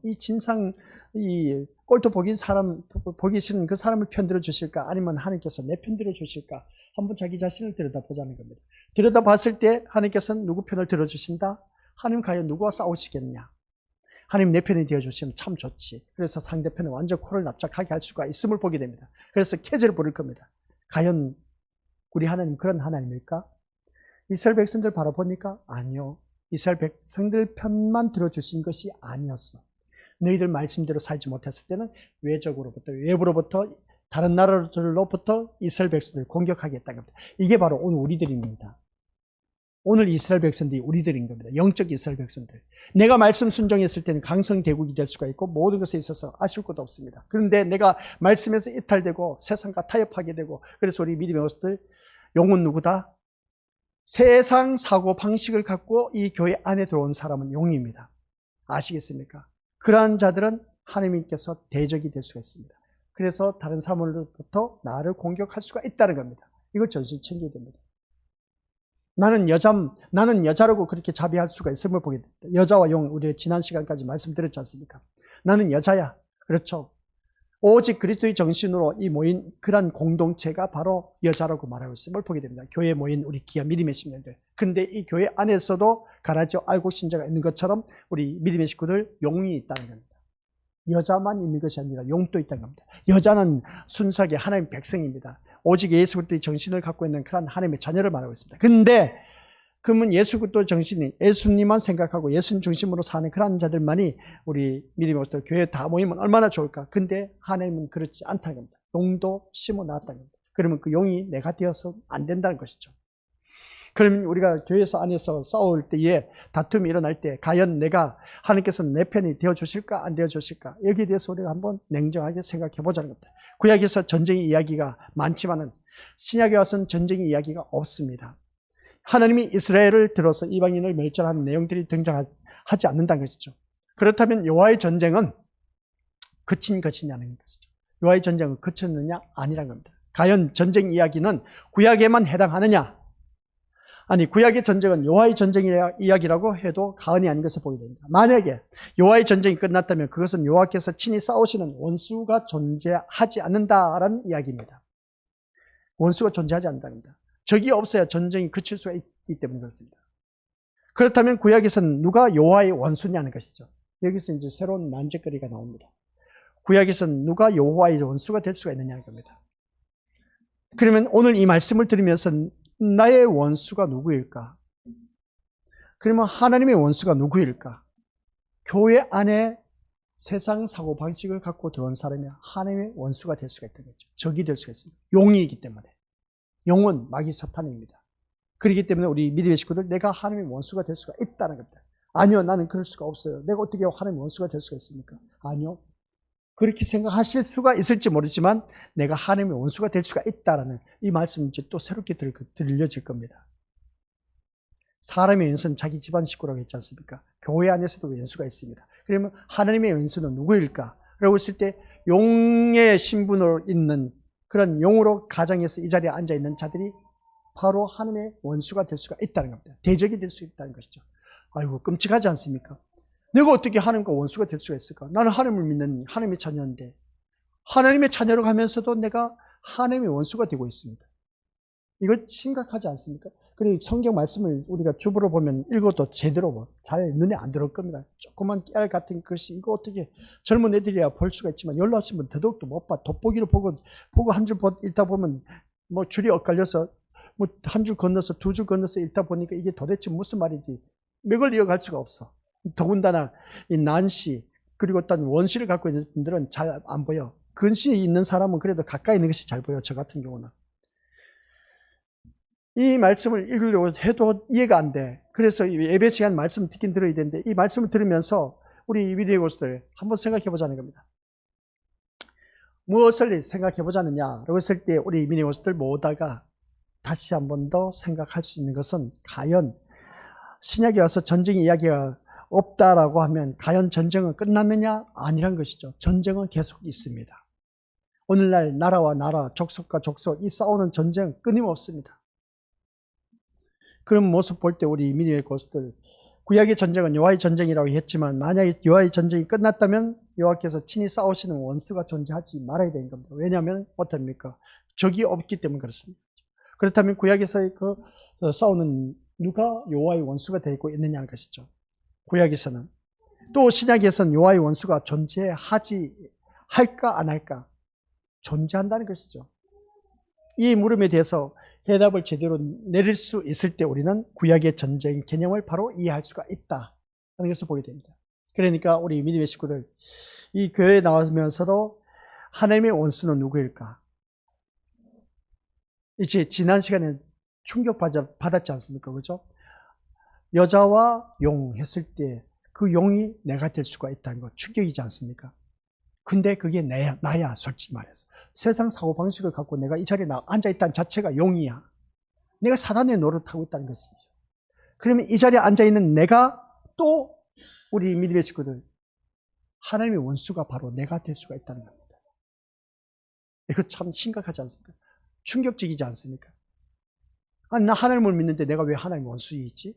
이 꼴도 보긴 사람, 보기 싫은 그 사람을 편들어 주실까? 아니면 하나님께서 내 편들어 주실까? 한번 자기 자신을 들여다보자는 겁니다. 들여다봤을 때 하나님께서는 누구 편을 들어주신다? 하나님 과연 누구와 싸우시겠냐? 하나님 내 편이 되어주시면 참 좋지. 그래서 상대편은 완전 코를 납작하게 할 수가 있음을 보게 됩니다. 그래서 캐제를 부를 겁니다. 과연 우리 하나님 그런 하나님일까? 이스라엘 백성들 바라보니까 아니요. 이스라엘 백성들 편만 들어주신 것이 아니었어. 너희들 말씀대로 살지 못했을 때는 외부로부터 다른 나라들로부터 이스라엘 백성들을 공격하겠다는 겁니다. 이게 바로 오늘 우리들입니다. 오늘 이스라엘 백성들이 우리들인 겁니다. 영적 이스라엘 백성들. 내가 말씀 순종했을 때는 강성대국이 될 수가 있고 모든 것에 있어서 아쉬울 것도 없습니다. 그런데 내가 말씀에서 이탈되고 세상과 타협하게 되고 그래서 우리 믿음의 것들 용은 누구다? 세상 사고 방식을 갖고 이 교회 안에 들어온 사람은 용입니다. 아시겠습니까? 그러한 자들은 하나님께서 대적이 될 수가 있습니다. 그래서 다른 사람으로부터 나를 공격할 수가 있다는 겁니다. 이걸 정신 챙겨야 됩니다. 나는 여자라고 그렇게 자비할 수가 있음을 보게 됩니다. 여자와 용, 우리 지난 시간까지 말씀드렸지 않습니까? 나는 여자야. 그렇죠. 오직 그리스도의 정신으로 이 모인 그런 공동체가 바로 여자라고 말하고 있음을 보게 됩니다. 교회에 모인 우리 귀한 믿음의 식구들. 근데 이 교회 안에서도 가라지오 알곡 신자가 있는 것처럼 우리 믿음의 식구들 용이 있다는 겁니다. 여자만 있는 것이 아니라 용도 있다는 겁니다. 여자는 순수하게 하나님의 백성입니다. 오직 예수 그리스도의 정신을 갖고 있는 그런 하나님의 자녀를 말하고 있습니다. 근데 그러면 예수 그리스도 정신이 예수님만 생각하고 예수님 중심으로 사는 그런 자들만이 우리 믿음의 것들 교회에 다 모이면 얼마나 좋을까? 근데 하나님은 그렇지 않다는 겁니다. 용도 심어 놨다는 겁니다. 그러면 그 용이 내가 되어서 안 된다는 것이죠. 그럼 우리가 교회에서 안에서 싸울 때에 다툼이 일어날 때 과연 내가 하나님께서 내 편이 되어주실까 안 되어주실까 여기에 대해서 우리가 한번 냉정하게 생각해 보자는 겁니다. 구약에서 전쟁의 이야기가 많지만은 신약에 와서는 전쟁의 이야기가 없습니다. 하나님이 이스라엘을 들어서 이방인을 멸절하는 내용들이 등장하지 않는다는 것이죠. 그렇다면 여호와의 전쟁은 그친 것이냐는 것이죠. 여호와의 전쟁은 그쳤느냐 아니라는 겁니다. 과연 전쟁 이야기는 구약에만 해당하느냐? 아니, 구약의 전쟁은 여호와의 전쟁 이야기라고 해도 과언이 아닌 것을 보게 됩니다. 만약에 여호와의 전쟁이 끝났다면 그것은 여호와께서 친히 싸우시는 원수가 존재하지 않는다라는 이야기입니다. 원수가 존재하지 않는답니다. 적이 없어야 전쟁이 그칠 수가 있기 때문에 그렇습니다. 그렇다면 구약에서는 누가 여호와의 원수냐는 것이죠. 여기서 이제 새로운 난제거리가 나옵니다. 구약에서는 누가 여호와의 원수가 될 수가 있느냐는 겁니다. 그러면 오늘 이 말씀을 들으면서 나의 원수가 누구일까? 그러면 하나님의 원수가 누구일까? 교회 안에 세상 사고방식을 갖고 들어온 사람이 하나님의 원수가 될 수가 있다는 거죠. 적이 될 수가 있습니다. 용이기 때문에. 용은 마귀 사탄입니다. 그렇기 때문에 우리 믿음의 식구들 내가 하나님의 원수가 될 수가 있다는 겁니다. 아니요, 나는 그럴 수가 없어요. 내가 어떻게 하나님의 원수가 될 수가 있습니까? 아니요. 그렇게 생각하실 수가 있을지 모르지만 내가 하나님의 원수가 될 수가 있다라는 이 말씀이 이제 또 새롭게 들려질 겁니다. 사람의 왼수는 자기 집안 식구라고 했지 않습니까? 교회 안에서도 왼수가 있습니다. 그러면 하나님의 왼수는 누구일까? 라고 했을 때 용의 신분으로 있는 그런 용으로 가정에서 이 자리에 앉아있는 자들이 바로 하나님의 원수가 될 수가 있다는 겁니다. 대적이 될 수 있다는 것이죠. 아이고, 끔찍하지 않습니까? 내가 어떻게 하나님과 원수가 될 수가 있을까? 나는 하나님을 믿는 하나님의 자녀인데 하나님의 자녀로 가면서도 내가 하나님의 원수가 되고 있습니다. 이거 심각하지 않습니까? 그리고 성경 말씀을 우리가 주보로 보면 읽어도 제대로 잘 눈에 안 들어올 겁니다. 조그만 깨알 같은 글씨 이거 어떻게 젊은 애들이야 볼 수가 있지만 연로하시면 더더욱도 못 봐. 돋보기로 보고 한 줄 읽다 보면 뭐 줄이 엇갈려서 뭐 한 줄 건너서 두 줄 건너서 읽다 보니까 이게 도대체 무슨 말인지 맥을 이어갈 수가 없어. 더군다나 이 난시 그리고 어떤 원시를 갖고 있는 분들은 잘 안 보여. 근시에 있는 사람은 그래도 가까이 있는 것이 잘 보여. 저 같은 경우는. 이 말씀을 읽으려고 해도 이해가 안 돼. 그래서 예배 시간 말씀 듣긴 들어야 되는데 이 말씀을 들으면서 우리 미래의 고수들 한번 생각해 보자는 겁니다. 무엇을 생각해 보자느냐라고 했을 때 우리 미래의 고수들 모두가 다시 한 번 더 생각할 수 있는 것은 과연 신약에 와서 전쟁 이야기가 없다라고 하면 과연 전쟁은 끝났느냐? 아니란 것이죠. 전쟁은 계속 있습니다. 오늘날 나라와 나라, 족속과 족속 이 싸우는 전쟁 끊임없습니다. 그런 모습 볼 때 우리 믿음의 고수들 구약의 전쟁은 여호와의 전쟁이라고 했지만 만약에 여호와의 전쟁이 끝났다면 여호와께서 친히 싸우시는 원수가 존재하지 말아야 되는 겁니다. 왜냐하면 어떻습니까? 적이 없기 때문에 그렇습니다. 그렇다면 구약에서의 그 싸우는 누가 여호와의 원수가 되고 있느냐는 것이죠. 구약에서는 또 신약에서는 여호와의 원수가 존재하지 할까 안 할까? 존재한다는 것이죠. 이 물음에 대해서 해답을 제대로 내릴 수 있을 때 우리는 구약의 전쟁 개념을 바로 이해할 수가 있다는 것을 보게 됩니다. 그러니까 우리 믿음의 식구들 이 교회에 나오면서도 하나님의 원수는 누구일까? 이제 지난 시간에 충격받았지 않습니까? 그죠? 여자와 용 했을 때 그 용이 내가 될 수가 있다는 거 충격이지 않습니까? 근데 그게 나야 솔직히 말해서. 세상 사고방식을 갖고 내가 이 자리에 앉아있다는 자체가 용이야. 내가 사단의 노릇하고 있다는 것이죠. 그러면 이 자리에 앉아있는 내가 또 우리 믿음의 식구들 하나님의 원수가 바로 내가 될 수가 있다는 겁니다. 이거 참 심각하지 않습니까? 충격적이지 않습니까? 아니, 나 하나님을 믿는데 내가 왜 하나님의 원수이지?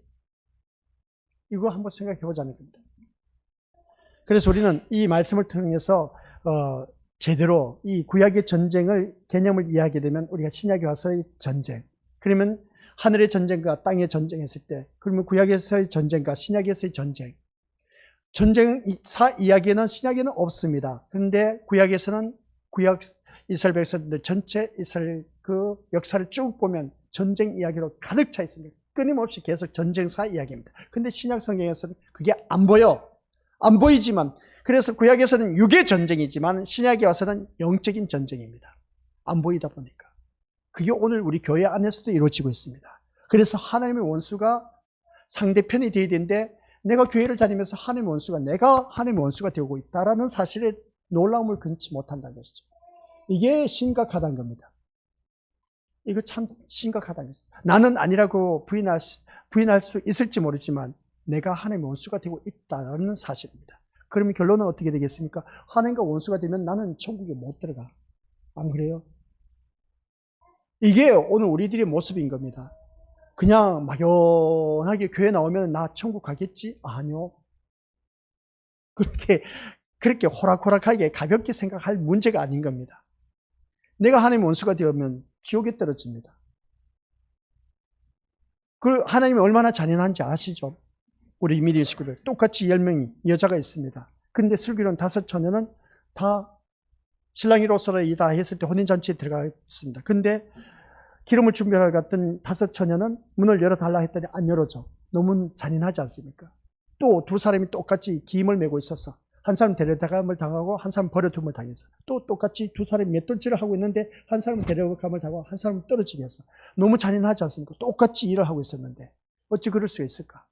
이거 한번 생각해 보자는 겁니다. 그래서 우리는 이 말씀을 통해서 제대로 이 구약의 전쟁을 개념을 이해하게 되면 우리가 신약에 와서의 전쟁, 그러면 하늘의 전쟁과 땅의 전쟁했을 때, 그러면 구약에서의 전쟁과 신약에서의 전쟁사 이야기는 신약에는 없습니다. 그런데 구약에서는 구약 이스라엘 백성들 전체 이스라엘 그 역사를 쭉 보면 전쟁 이야기로 가득 차 있습니다. 끊임없이 계속 전쟁사 이야기입니다. 근데 신약 성경에서는 그게 안 보여. 안 보이지만, 그래서 구약에서는 육의 전쟁이지만 신약에 와서는 영적인 전쟁입니다. 안 보이다 보니까. 그게 오늘 우리 교회 안에서도 이루어지고 있습니다. 그래서 하나님의 원수가 상대편이 되어야 되는데 내가 교회를 다니면서 내가 하나님의 원수가 되고 있다라는 사실에 놀라움을 금치 못한다는 것이죠. 이게 심각하다는 겁니다. 이거 참 심각하다는 것이죠. 나는 아니라고 부인할 수 있을지 모르지만 내가 하나님의 원수가 되고 있다는 사실입니다. 그러면 결론은 어떻게 되겠습니까? 하나님과 원수가 되면 나는 천국에 못 들어가. 안 그래요? 이게 오늘 우리들의 모습인 겁니다. 그냥 막연하게 교회 나오면 나 천국 가겠지? 아니요. 그렇게 호락호락하게 가볍게 생각할 문제가 아닌 겁니다. 내가 하나님의 원수가 되면 지옥에 떨어집니다. 그 하나님이 얼마나 잔인한지 아시죠? 우리 미리 식구들 똑같이 10명이 여자가 있습니다. 근데 슬기로운 5처녀는 다 신랑이 로서이다 했을 때 혼인잔치에 들어가 있습니다. 근데 기름을 준비하러 갔던 5처녀는 문을 열어달라 했더니 안 열어줘. 너무 잔인하지 않습니까? 또 2사람이 똑같이 기임을 메고 있었어. 한 사람 데려감을 당하고 한 사람 버려둠을 당했어. 또 똑같이 2사람이 맷돌질을 하고 있는데 한 사람은 데려감을 당하고 한 사람은 떨어지게 했어. 너무 잔인하지 않습니까? 똑같이 일을 하고 있었는데 어찌 그럴 수 있을까?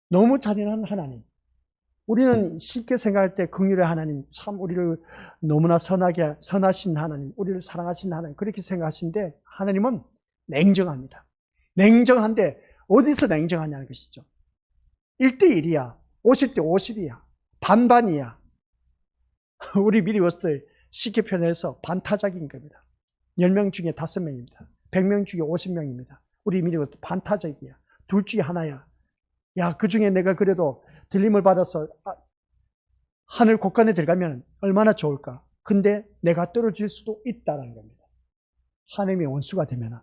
너무 잔인한 하나님. 우리는 쉽게 생각할 때 긍휼의 하나님, 참 우리를 너무나 선하신 하나님, 우리를 사랑하신 하나님 그렇게 생각하시는데 하나님은 냉정합니다. 냉정한데 어디서 냉정하냐는 것이죠. 1대1이야. 50대 50이야. 반반이야. 우리 미리 워스들 쉽게 표현해서 반타작인 겁니다. 10명 중에 5명입니다. 100명 중에 50명입니다. 우리 미리 워스들 반타작이야. 둘 중에 하나야. 야, 그 중에 내가 그래도 들림을 받아서 하늘 곳간에 들어가면 얼마나 좋을까. 근데 내가 떨어질 수도 있다는 겁니다. 하나님의 원수가 되면.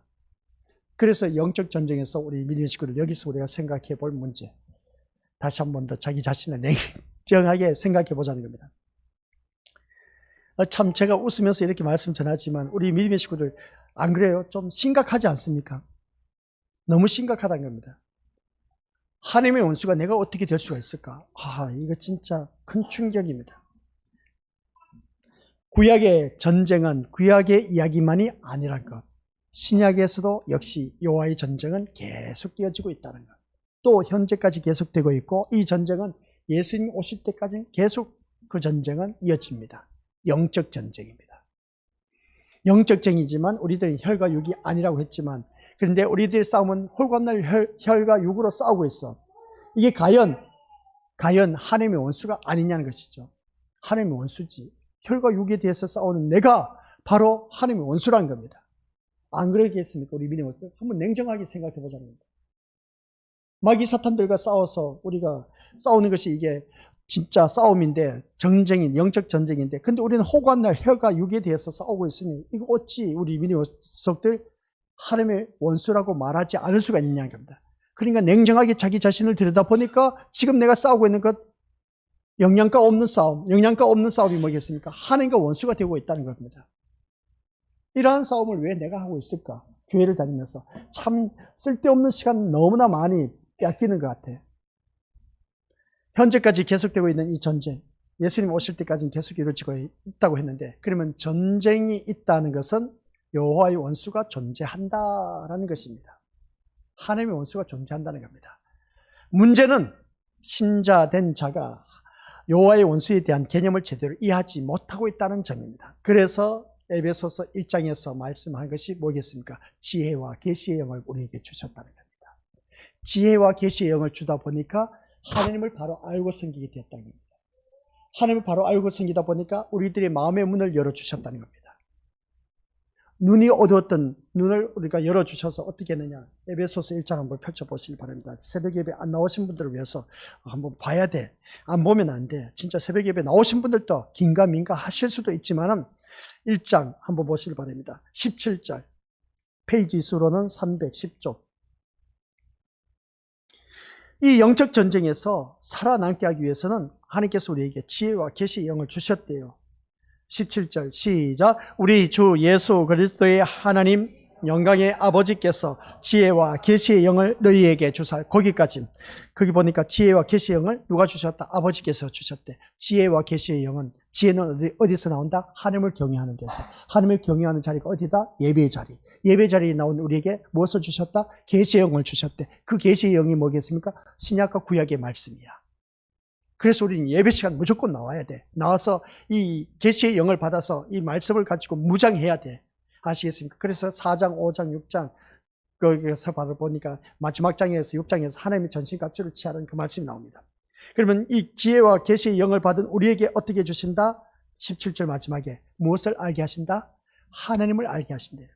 그래서 영적 전쟁에서 우리 미리 식구들 여기서 우리가 생각해 볼 문제. 다시 한 번 더 자기 자신을 냉정하게 생각해 보자는 겁니다. 참 제가 웃으면서 이렇게 말씀 전하지만 우리 믿음의 식구들 안 그래요? 좀 심각하지 않습니까? 너무 심각하다는 겁니다. 하나님의 원수가 내가 어떻게 될 수가 있을까? 이거 진짜 큰 충격입니다. 구약의 전쟁은 구약의 이야기만이 아니란 것. 신약에서도 역시 여호와의 전쟁은 계속 이어지고 있다는 것. 또 현재까지 계속되고 있고 이 전쟁은 예수님 오실 때까지 계속 그 전쟁은 이어집니다. 영적 전쟁입니다. 영적 전쟁이지만 우리들은 혈과 육이 아니라고 했지만 그런데 우리들의 싸움은 홀관날 혈과 육으로 싸우고 있어. 이게 과연 하나님의 원수가 아니냐는 것이죠. 하나님의 원수지. 혈과 육에 대해서 싸우는 내가 바로 하나님의 원수라는 겁니다. 안 그러겠습니까? 우리 믿음을 한번 냉정하게 생각해 보자는 겁니다. 마귀 사탄들과 싸워서 우리가 싸우는 것이 이게 진짜 싸움인데 전쟁인 영적 전쟁인데 근데 우리는 호관날 혈과 육에 대해서 싸우고 있으니 이거 어찌 우리 믿음의 속들 하나님의 원수라고 말하지 않을 수가 있냐는 겁니다. 그러니까 냉정하게 자기 자신을 들여다보니까 지금 내가 싸우고 있는 것 영양가 없는 싸움이 뭐겠습니까? 하나님과 원수가 되고 있다는 겁니다. 이러한 싸움을 왜 내가 하고 있을까? 교회를 다니면서 참 쓸데없는 시간 너무나 많이 뺏기는 것 같아. 현재까지 계속되고 있는 이 전쟁, 예수님 오실 때까지는 계속 이루어지고 있다고 했는데 그러면 전쟁이 있다는 것은 여호와의 원수가 존재한다라는 것입니다. 하나님의 원수가 존재한다는 겁니다. 문제는 신자된 자가 여호와의 원수에 대한 개념을 제대로 이해하지 못하고 있다는 점입니다. 그래서 에베소서 1장에서 말씀한 것이 뭐겠습니까? 지혜와 계시의 영을 우리에게 주셨다는 겁니다. 지혜와 계시의 영을 주다 보니까 하나님을 바로 알고 섬기게 되었다는 겁니다. 하나님을 바로 알고 섬기다 보니까 우리들의 마음의 문을 열어주셨다는 겁니다. 눈이 어두웠던 눈을 우리가 열어주셔서 어떻게 했느냐. 에베소서 1장 한번 펼쳐보시기 바랍니다. 새벽 예배 안 나오신 분들을 위해서 한번 봐야 돼. 안 보면 안 돼. 진짜 새벽 예배 나오신 분들도 긴가민가 하실 수도 있지만은 1장 한번 보시기 바랍니다. 17절 페이지 수로는 310쪽. 이 영적 전쟁에서 살아남게 하기 위해서는 하나님께서 우리에게 지혜와 계시의 영을 주셨대요. 17절 시작. 우리 주 예수 그리스도의 하나님 영광의 아버지께서 지혜와 계시의 영을 너희에게 주사. 거기까지. 거기 보니까 지혜와 계시의 영을 누가 주셨다? 아버지께서 주셨대. 지혜와 계시의 영은 지혜는 어디서 나온다? 하나님을 경외하는 데서. 하나님을 경외하는 자리가 어디다? 예배의 자리. 예배의 자리에 나온 우리에게 무엇을 주셨다? 계시의 영을 주셨대. 그 계시의 영이 뭐겠습니까? 신약과 구약의 말씀이야. 그래서 우리는 예배 시간 무조건 나와야 돼. 나와서 이 계시의 영을 받아서 이 말씀을 가지고 무장해야 돼. 아시겠습니까? 그래서 4장, 5장, 6장 거기서 받아보니까 마지막 장에서 6장에서 하나님의 전신갑주를 취하라는 그 말씀이 나옵니다. 그러면 이 지혜와 계시의 영을 받은 우리에게 어떻게 주신다? 17절 마지막에 무엇을 알게 하신다? 하나님을 알게 하신대요.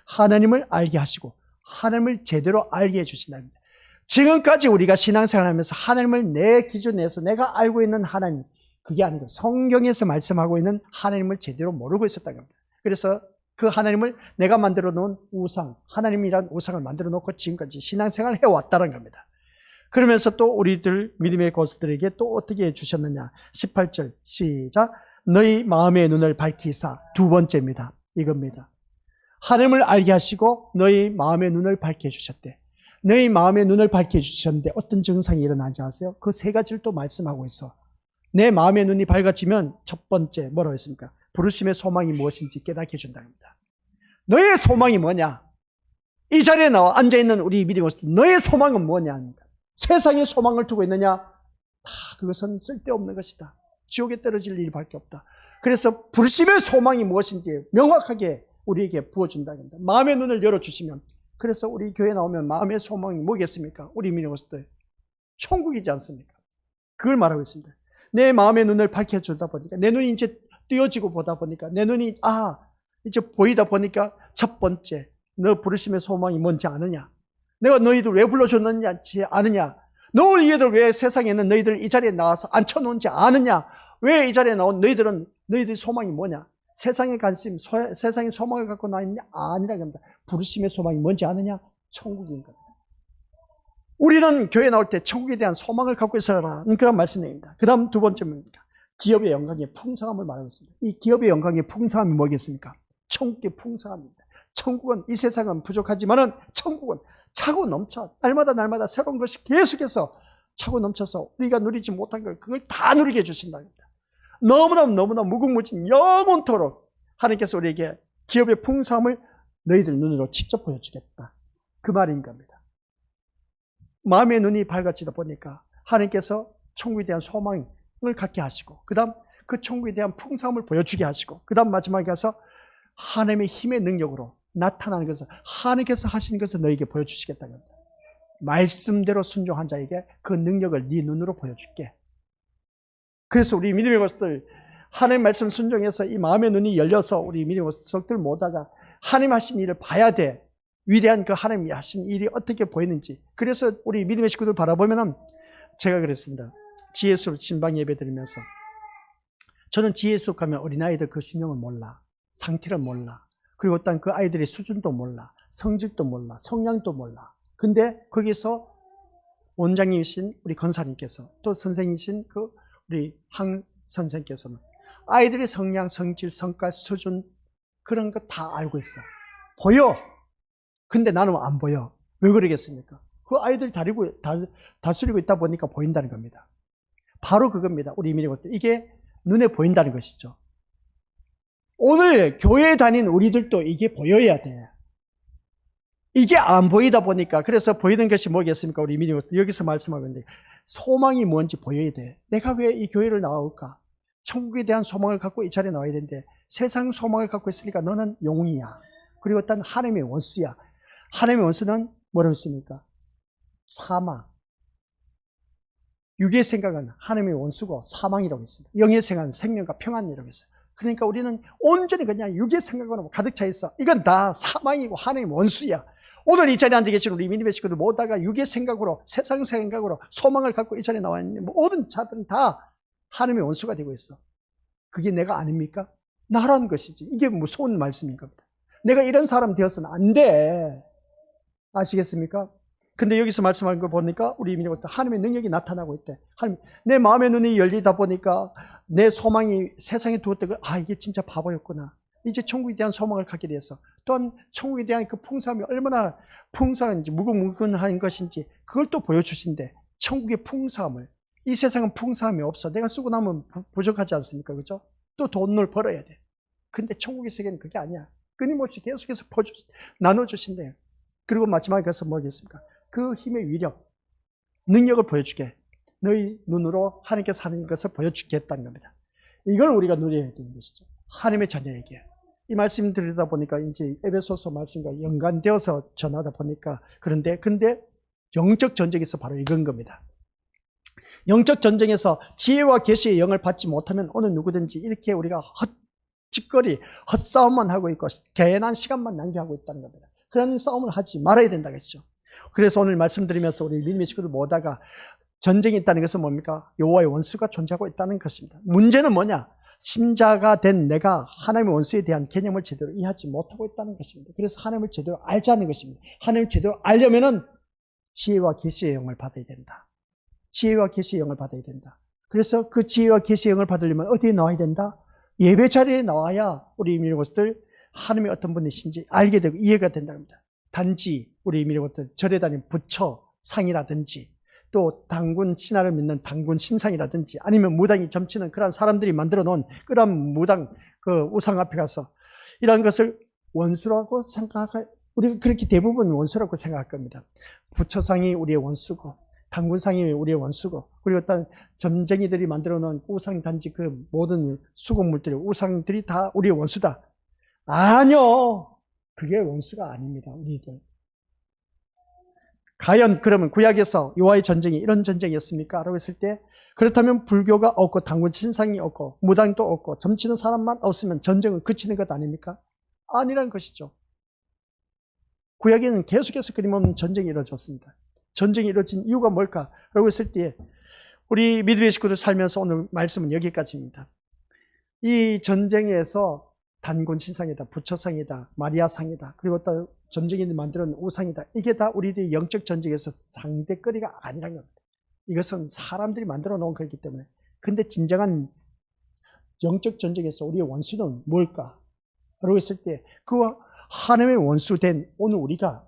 하나님을 알게 하시고 하나님을 제대로 알게 해주신답니다. 지금까지 우리가 신앙생활하면서 하나님을 내 기준에서 내가 알고 있는 하나님, 그게 아니고 성경에서 말씀하고 있는 하나님을 제대로 모르고 있었다는 겁니다. 그래서 그 하나님을 내가 만들어 놓은 우상, 하나님이란 우상을 만들어 놓고 지금까지 신앙생활을 해왔다는 겁니다. 그러면서 또 우리들 믿음의 고수들에게 또 어떻게 해주셨느냐. 18절 시작. 너희 마음의 눈을 밝히사. 두 번째입니다. 이겁니다. 하나님을 알게 하시고 너희 마음의 눈을 밝게 해주셨대. 너희 마음의 눈을 밝게 해주셨는데 어떤 증상이 일어나는지 아세요? 그 세 가지를 또 말씀하고 있어. 내 마음의 눈이 밝아지면 첫 번째 뭐라고 했습니까? 부르심의 소망이 무엇인지 깨닫게 해준다는 겁니다. 너의 소망이 뭐냐? 이 자리에 나와 앉아있는 우리 믿음의 고수들, 너의 소망은 뭐냐? 세상에 소망을 두고 있느냐? 다 그것은 쓸데없는 것이다. 지옥에 떨어질 일밖에 없다. 그래서 부르심의 소망이 무엇인지 명확하게 우리에게 부어준다는 겁니다. 마음의 눈을 열어주시면, 그래서 우리 교회 나오면 마음의 소망이 뭐겠습니까? 우리 믿음의 고수들, 천국이지 않습니까? 그걸 말하고 있습니다. 내 마음의 눈을 밝혀주다 보니까, 내 눈이 이제 띄어지고 보다 보니까, 내 눈이 이제 보이다 보니까 첫 번째, 너 부르심의 소망이 뭔지 아느냐? 내가 너희들 왜 불러줬는지 아느냐? 너희들 왜 세상에 있는 너희들 이 자리에 나와서 앉혀놓은지 아느냐? 왜 이 자리에 나온 너희들의 소망이 뭐냐? 세상의 관심, 세상의 소망을 갖고 나있느냐? 아니라고 합니다. 부르심의 소망이 뭔지 아느냐? 천국인 겁니다. 우리는 교회 나올 때 천국에 대한 소망을 갖고 있어라는 그런 말씀입니다. 그 다음 두 번째 뭡니까? 기업의 영광의 풍성함을 말하고 있습니다. 이 기업의 영광의 풍성함이 뭐겠습니까? 천국의 풍성함입니다. 천국은, 이 세상은 부족하지만은 천국은 차고 넘쳐, 날마다 새로운 것이 계속해서 차고 넘쳐서 우리가 누리지 못한 걸 그걸 다 누리게 해주신다는 겁니다. 너무나 무궁무진 영원토록 하나님께서 우리에게 기업의 풍성함을 너희들 눈으로 직접 보여주겠다. 그 말인 겁니다. 마음의 눈이 밝아지다 보니까 하나님께서 천국에 대한 소망을 갖게 하시고, 그 다음 그 천국에 대한 풍성함을 보여주게 하시고, 그 다음 마지막에 가서 하나님의 힘의 능력으로 나타나는 것을, 하나님께서 하시는 것을 너에게 보여주시겠다는 겁니다. 말씀대로 순종한 자에게 그 능력을 네 눈으로 보여줄게. 그래서 우리 믿음의 것들, 하나님 말씀 순종해서 이 마음의 눈이 열려서 우리 믿음의 것들 모다가 하나님 하신 일을 봐야 돼. 위대한 그 하나님이 하신 일이 어떻게 보이는지. 그래서 우리 믿음의 식구들 바라보면은, 제가 그랬습니다. 지혜수업 신방 예배 드리면서, 저는 지혜수업 가면 어린아이들 그 심령을 몰라, 상태를 몰라, 그리고 일단 그 아이들의 수준도 몰라, 성질도 몰라, 성향도 몰라. 근데 거기서 원장님이신 우리 권사님께서, 또 선생님이신 그 우리 항 선생님께서는 아이들의 성향, 성질, 성깔, 수준, 그런 거 다 알고 있어. 보여. 근데 나는 안 보여. 왜 그러겠습니까? 그 아이들 다스리고 있다 보니까 보인다는 겁니다. 바로 그겁니다. 우리 이민의 것들. 이게 눈에 보인다는 것이죠. 오늘 교회에 다닌 우리들도 이게 보여야 돼. 이게 안 보이다 보니까, 그래서 보이는 것이 뭐겠습니까? 우리 이민의 것들. 여기서 말씀하고 있는데, 소망이 뭔지 보여야 돼. 내가 왜 이 교회를 나올까? 천국에 대한 소망을 갖고 이 자리에 나와야 되는데, 세상 소망을 갖고 있으니까 너는 영웅이야. 그리고 일단 하나님의 원수야. 하나님의 원수는 뭐라고 했습니까? 사망. 육의 생각은 하나님의 원수고 사망이라고 했습니다. 영의 생각은 생명과 평안이라고 했어요. 그러니까 우리는 온전히 그냥 육의 생각으로 가득 차 있어. 이건 다 사망이고 하나님의 원수야. 오늘 이 자리에 앉아 계신 우리 믿음의 식구들 모두가 육의 생각으로, 세상 생각으로 소망을 갖고 이 자리에 나와 있는 모든 자들은 다 하나님의 원수가 되고 있어. 그게 내가 아닙니까? 나라는 것이지. 이게 무서운 말씀인 겁니다. 내가 이런 사람 되어서는 안 돼. 아시겠습니까? 근데 여기서 말씀하는 걸 보니까 우리 이민의 것들 하나님의 능력이 나타나고 있대. 하나님, 내 마음의 눈이 열리다 보니까 내 소망이 세상에 두었다가, 이게 진짜 바보였구나. 이제 천국에 대한 소망을 갖게 돼서, 또한 천국에 대한 그 풍성함이 얼마나 풍성한지, 무궁무근한 것인지 그걸 또 보여주신대. 천국의 풍성함을. 이 세상은 풍성함이 없어. 내가 쓰고 나면 부족하지 않습니까? 그죠? 또 돈을 벌어야 돼. 근데 천국의 세계는 그게 아니야. 끊임없이 계속해서 나눠주신대요. 그리고 마지막에 가서 뭐겠습니까? 그 힘의 위력, 능력을 보여주게. 너희 눈으로 하나님께서 하는 것을 보여주겠다는 겁니다. 이걸 우리가 누려야 되는 것이죠. 하나님의 자녀에게. 이 말씀 드리다 보니까 이제 에베소서 말씀과 연관되어서 전하다 보니까 근데 영적 전쟁에서 바로 이건 겁니다. 영적 전쟁에서 지혜와 계시의 영을 받지 못하면 어느 누구든지 이렇게 우리가 헛짓거리, 헛싸움만 하고 있고 개인한 시간만 낭비하고 있다는 겁니다. 그런 싸움을 하지 말아야 된다겠죠. 그래서 오늘 말씀드리면서 우리 믿음의 식구들 모다가 전쟁이 있다는 것은 뭡니까? 여호와의 원수가 존재하고 있다는 것입니다. 문제는 뭐냐? 신자가 된 내가 하나님의 원수에 대한 개념을 제대로 이해하지 못하고 있다는 것입니다. 그래서 하나님을 제대로 알자는 것입니다. 하나님을 제대로 알려면은 지혜와 계시의 영을 받아야 된다. 지혜와 계시의 영을 받아야 된다. 그래서 그 지혜와 계시의 영을 받으려면 어디에 나와야 된다? 예배 자리에 나와야 우리 믿는 것들 하나님이 어떤 분이신지 알게 되고 이해가 된답니다. 단지 우리 믿는 것들 절에 다니는 부처 상이라든지 또 당군 신화를 믿는 당군 신상이라든지 아니면 무당이 점치는 그런 사람들이 만들어 놓은 그런 무당 그 우상 앞에 가서 이런 것을 원수라고 생각할, 우리가 그렇게 대부분 원수라고 생각할 겁니다. 부처상이 우리의 원수고 당군상이 우리의 원수고 그리고 어떤 점쟁이들이 만들어 놓은 우상 단지 그 모든 수공물들이 우상들이 다 우리의 원수다. 아니요. 그게 원수가 아닙니다. 우리들. 과연 그러면 구약에서 여호와의 전쟁이 이런 전쟁이었습니까? 라고 했을 때 그렇다면 불교가 없고 당군 신상이 없고 무당도 없고 점치는 사람만 없으면 전쟁은 그치는 것 아닙니까? 아니라는 것이죠. 구약에는 계속해서 끊임없는 전쟁이 이루어졌습니다. 전쟁이 이루어진 이유가 뭘까? 라고 했을 때 우리 믿음의 식구들 살면서 오늘 말씀은 여기까지입니다. 이 전쟁에서 단군 신상이다, 부처상이다, 마리아상이다, 그리고 또 전쟁인들이 만드는 우상이다. 이게 다 우리들의 영적 전쟁에서 상대거리가 아니라는 겁니다. 이것은 사람들이 만들어 놓은 거기 때문에. 근데 진정한 영적 전쟁에서 우리의 원수는 뭘까? 라고 했을 때 그 하나님의 원수된 오늘 우리가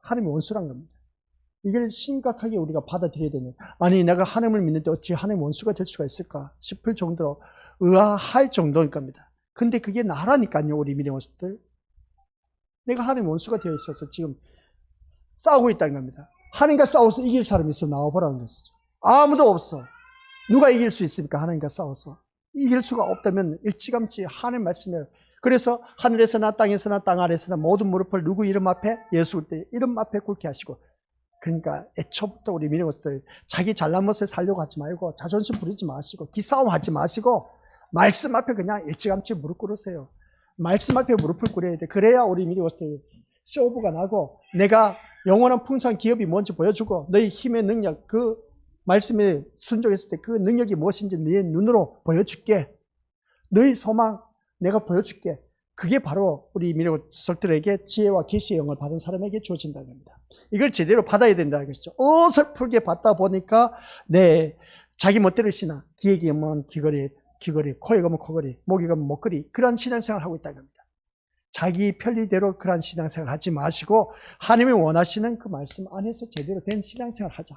하나님의 원수란 겁니다. 이걸 심각하게 우리가 받아들여야 되는, 아니 내가 하나님을 믿는데 어찌 하나님의 원수가 될 수가 있을까 싶을 정도로 의아할 정도일 겁니다. 근데 그게 나라니까요. 우리 믿음의 원수들. 내가 하나님의 원수가 되어 있어서 지금 싸우고 있다는 겁니다. 하나님과 싸워서 이길 사람이 있어 나와보라는 것이죠. 아무도 없어. 누가 이길 수 있습니까? 하나님과 싸워서. 이길 수가 없다면 일찌감치 하나님 말씀에, 그래서 하늘에서나 땅에서나 땅 아래서나 모든 무릎을 누구 이름 앞에? 예수 때 이름 앞에 꿇게 하시고. 그러니까 애초부터 우리 믿음의 원수들 자기 잘난 것에 살려고 하지 말고 자존심 부리지 마시고 기싸움 하지 마시고 말씀 앞에 그냥 일찌감치 무릎 꿇으세요. 말씀 앞에 무릎을 꿇어야 돼. 그래야 우리 믿음의 원수들 쇼부가 나고 내가 영원한 풍성한 기업이 뭔지 보여주고 너희 힘의 능력, 그 말씀에 순종했을 때 그 능력이 무엇인지 네 눈으로 보여줄게. 너희 소망 내가 보여줄게. 그게 바로 우리 믿음의 원수들에게 지혜와 계시의 영을 받은 사람에게 주어진다는 겁니다. 이걸 제대로 받아야 된다는 것이죠. 어설프게 받다 보니까 자기 멋대로 신앙, 귀에 기면 귀걸이, 코에 가면 코걸이, 목에 가면 목걸이, 그런 신앙생활을 하고 있다는 겁니다. 자기 편리대로 그런 신앙생활을 하지 마시고 하나님이 원하시는 그 말씀 안에서 제대로 된 신앙생활을 하자.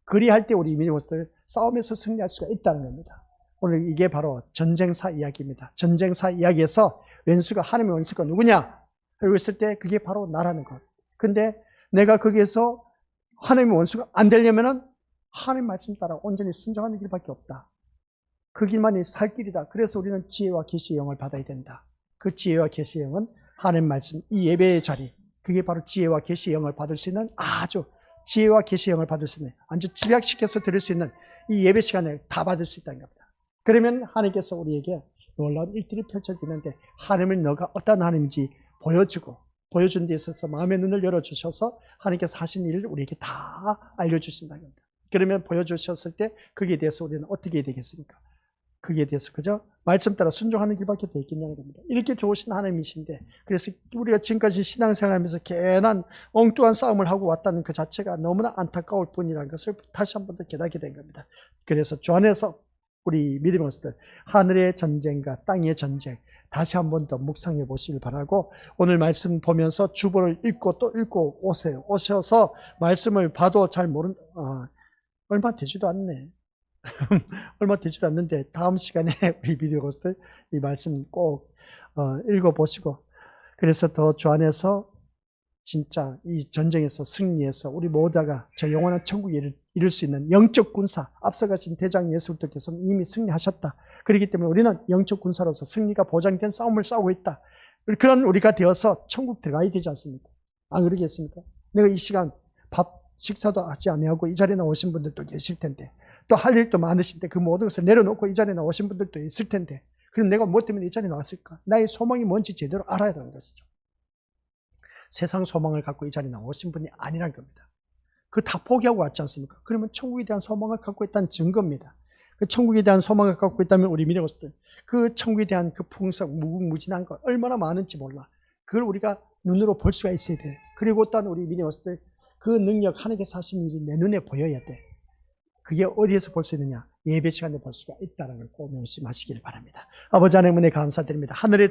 그리할 때 우리 믿음의 원수들 싸움에서 승리할 수가 있다는 겁니다. 오늘 이게 바로 전쟁사 이야기입니다. 전쟁사 이야기에서 원수가, 하나님의 원수가 누구냐? 그러고 있을 때 그게 바로 나라는 것. 근데 내가 거기에서 하나님의 원수가 안 되려면은 하나님 말씀 따라 온전히 순종하는 길밖에 없다. 그 길만이 살 길이다. 그래서 우리는 지혜와 계시의 영을 받아야 된다. 그 지혜와 계시의 영은 하나님 말씀, 이 예배의 자리, 그게 바로 지혜와 계시의 영을 받을 수 있는, 아주 지혜와 계시의 영을 받을 수 있는, 아주 집약시켜서 들을 수 있는 이 예배 시간을 다 받을 수 있다는 겁니다. 그러면 하나님께서 우리에게 놀라운 일들이 펼쳐지는데 하나님을 너가 어떤 하나님인지 보여준 데 있어서 마음의 눈을 열어주셔서 하나님께서 하신 일을 우리에게 다 알려주신다는 겁니다. 그러면 보여주셨을 때 거기에 대해서 우리는 어떻게 해야 되겠습니까? 거기에 대해서 그저 말씀 따라 순종하는 길밖에 더 있겠냐는 겁니다. 이렇게 좋으신 하나님이신데, 그래서 우리가 지금까지 신앙생활하면서 괜한 엉뚱한 싸움을 하고 왔다는 그 자체가 너무나 안타까울 뿐이라는 것을 다시 한 번 더 깨닫게 된 겁니다. 그래서 주 안에서 우리 믿음의 원수들, 하늘의 전쟁과 땅의 전쟁 다시 한 번 더 묵상해 보시길 바라고, 오늘 말씀 보면서 주보를 읽고 또 읽고 오세요. 오셔서 말씀을 봐도 잘 얼마 되지도 않네. 얼마 되지 않는데 다음 시간에 우리 비디오고스들 이 말씀 꼭 읽어보시고, 그래서 더 주 안에서 진짜 이 전쟁에서 승리해서 우리 모두가 저 영원한 천국에 이룰 수 있는 영적 군사, 앞서가신 대장 예수 그리스도께서는 이미 승리하셨다. 그렇기 때문에 우리는 영적 군사로서 승리가 보장된 싸움을 싸우고 있다. 그런 우리가 되어서 천국 들어가야 되지 않습니까? 안 그러겠습니까? 내가 이 시간 밥 식사도 하지 아니하고 이 자리에 나오신 분들도 계실 텐데, 또 할 일도 많으신데 그 모든 것을 내려놓고 이 자리에 나오신 분들도 있을 텐데, 그럼 내가 뭐 때문에 이 자리에 나왔을까? 나의 소망이 뭔지 제대로 알아야 되는 것이죠. 세상 소망을 갖고 이 자리에 나오신 분이 아니란 겁니다. 그 다 포기하고 왔지 않습니까? 그러면 천국에 대한 소망을 갖고 있다는 증거입니다. 그 천국에 대한 소망을 갖고 있다면 우리 믿어봤어요. 그 천국에 대한 그 풍성, 무궁무진한 것 얼마나 많은지 몰라. 그걸 우리가 눈으로 볼 수가 있어야 돼. 그리고 또한 우리 믿어봤을 때 그 능력, 하나님께서 하신 일이 내 눈에 보여야 돼. 그게 어디에서 볼 수 있느냐? 예배 시간에 볼 수가 있다는 걸 꼭 명심하시길 바랍니다. 아버지 하나님 은혜 감사드립니다. 하늘의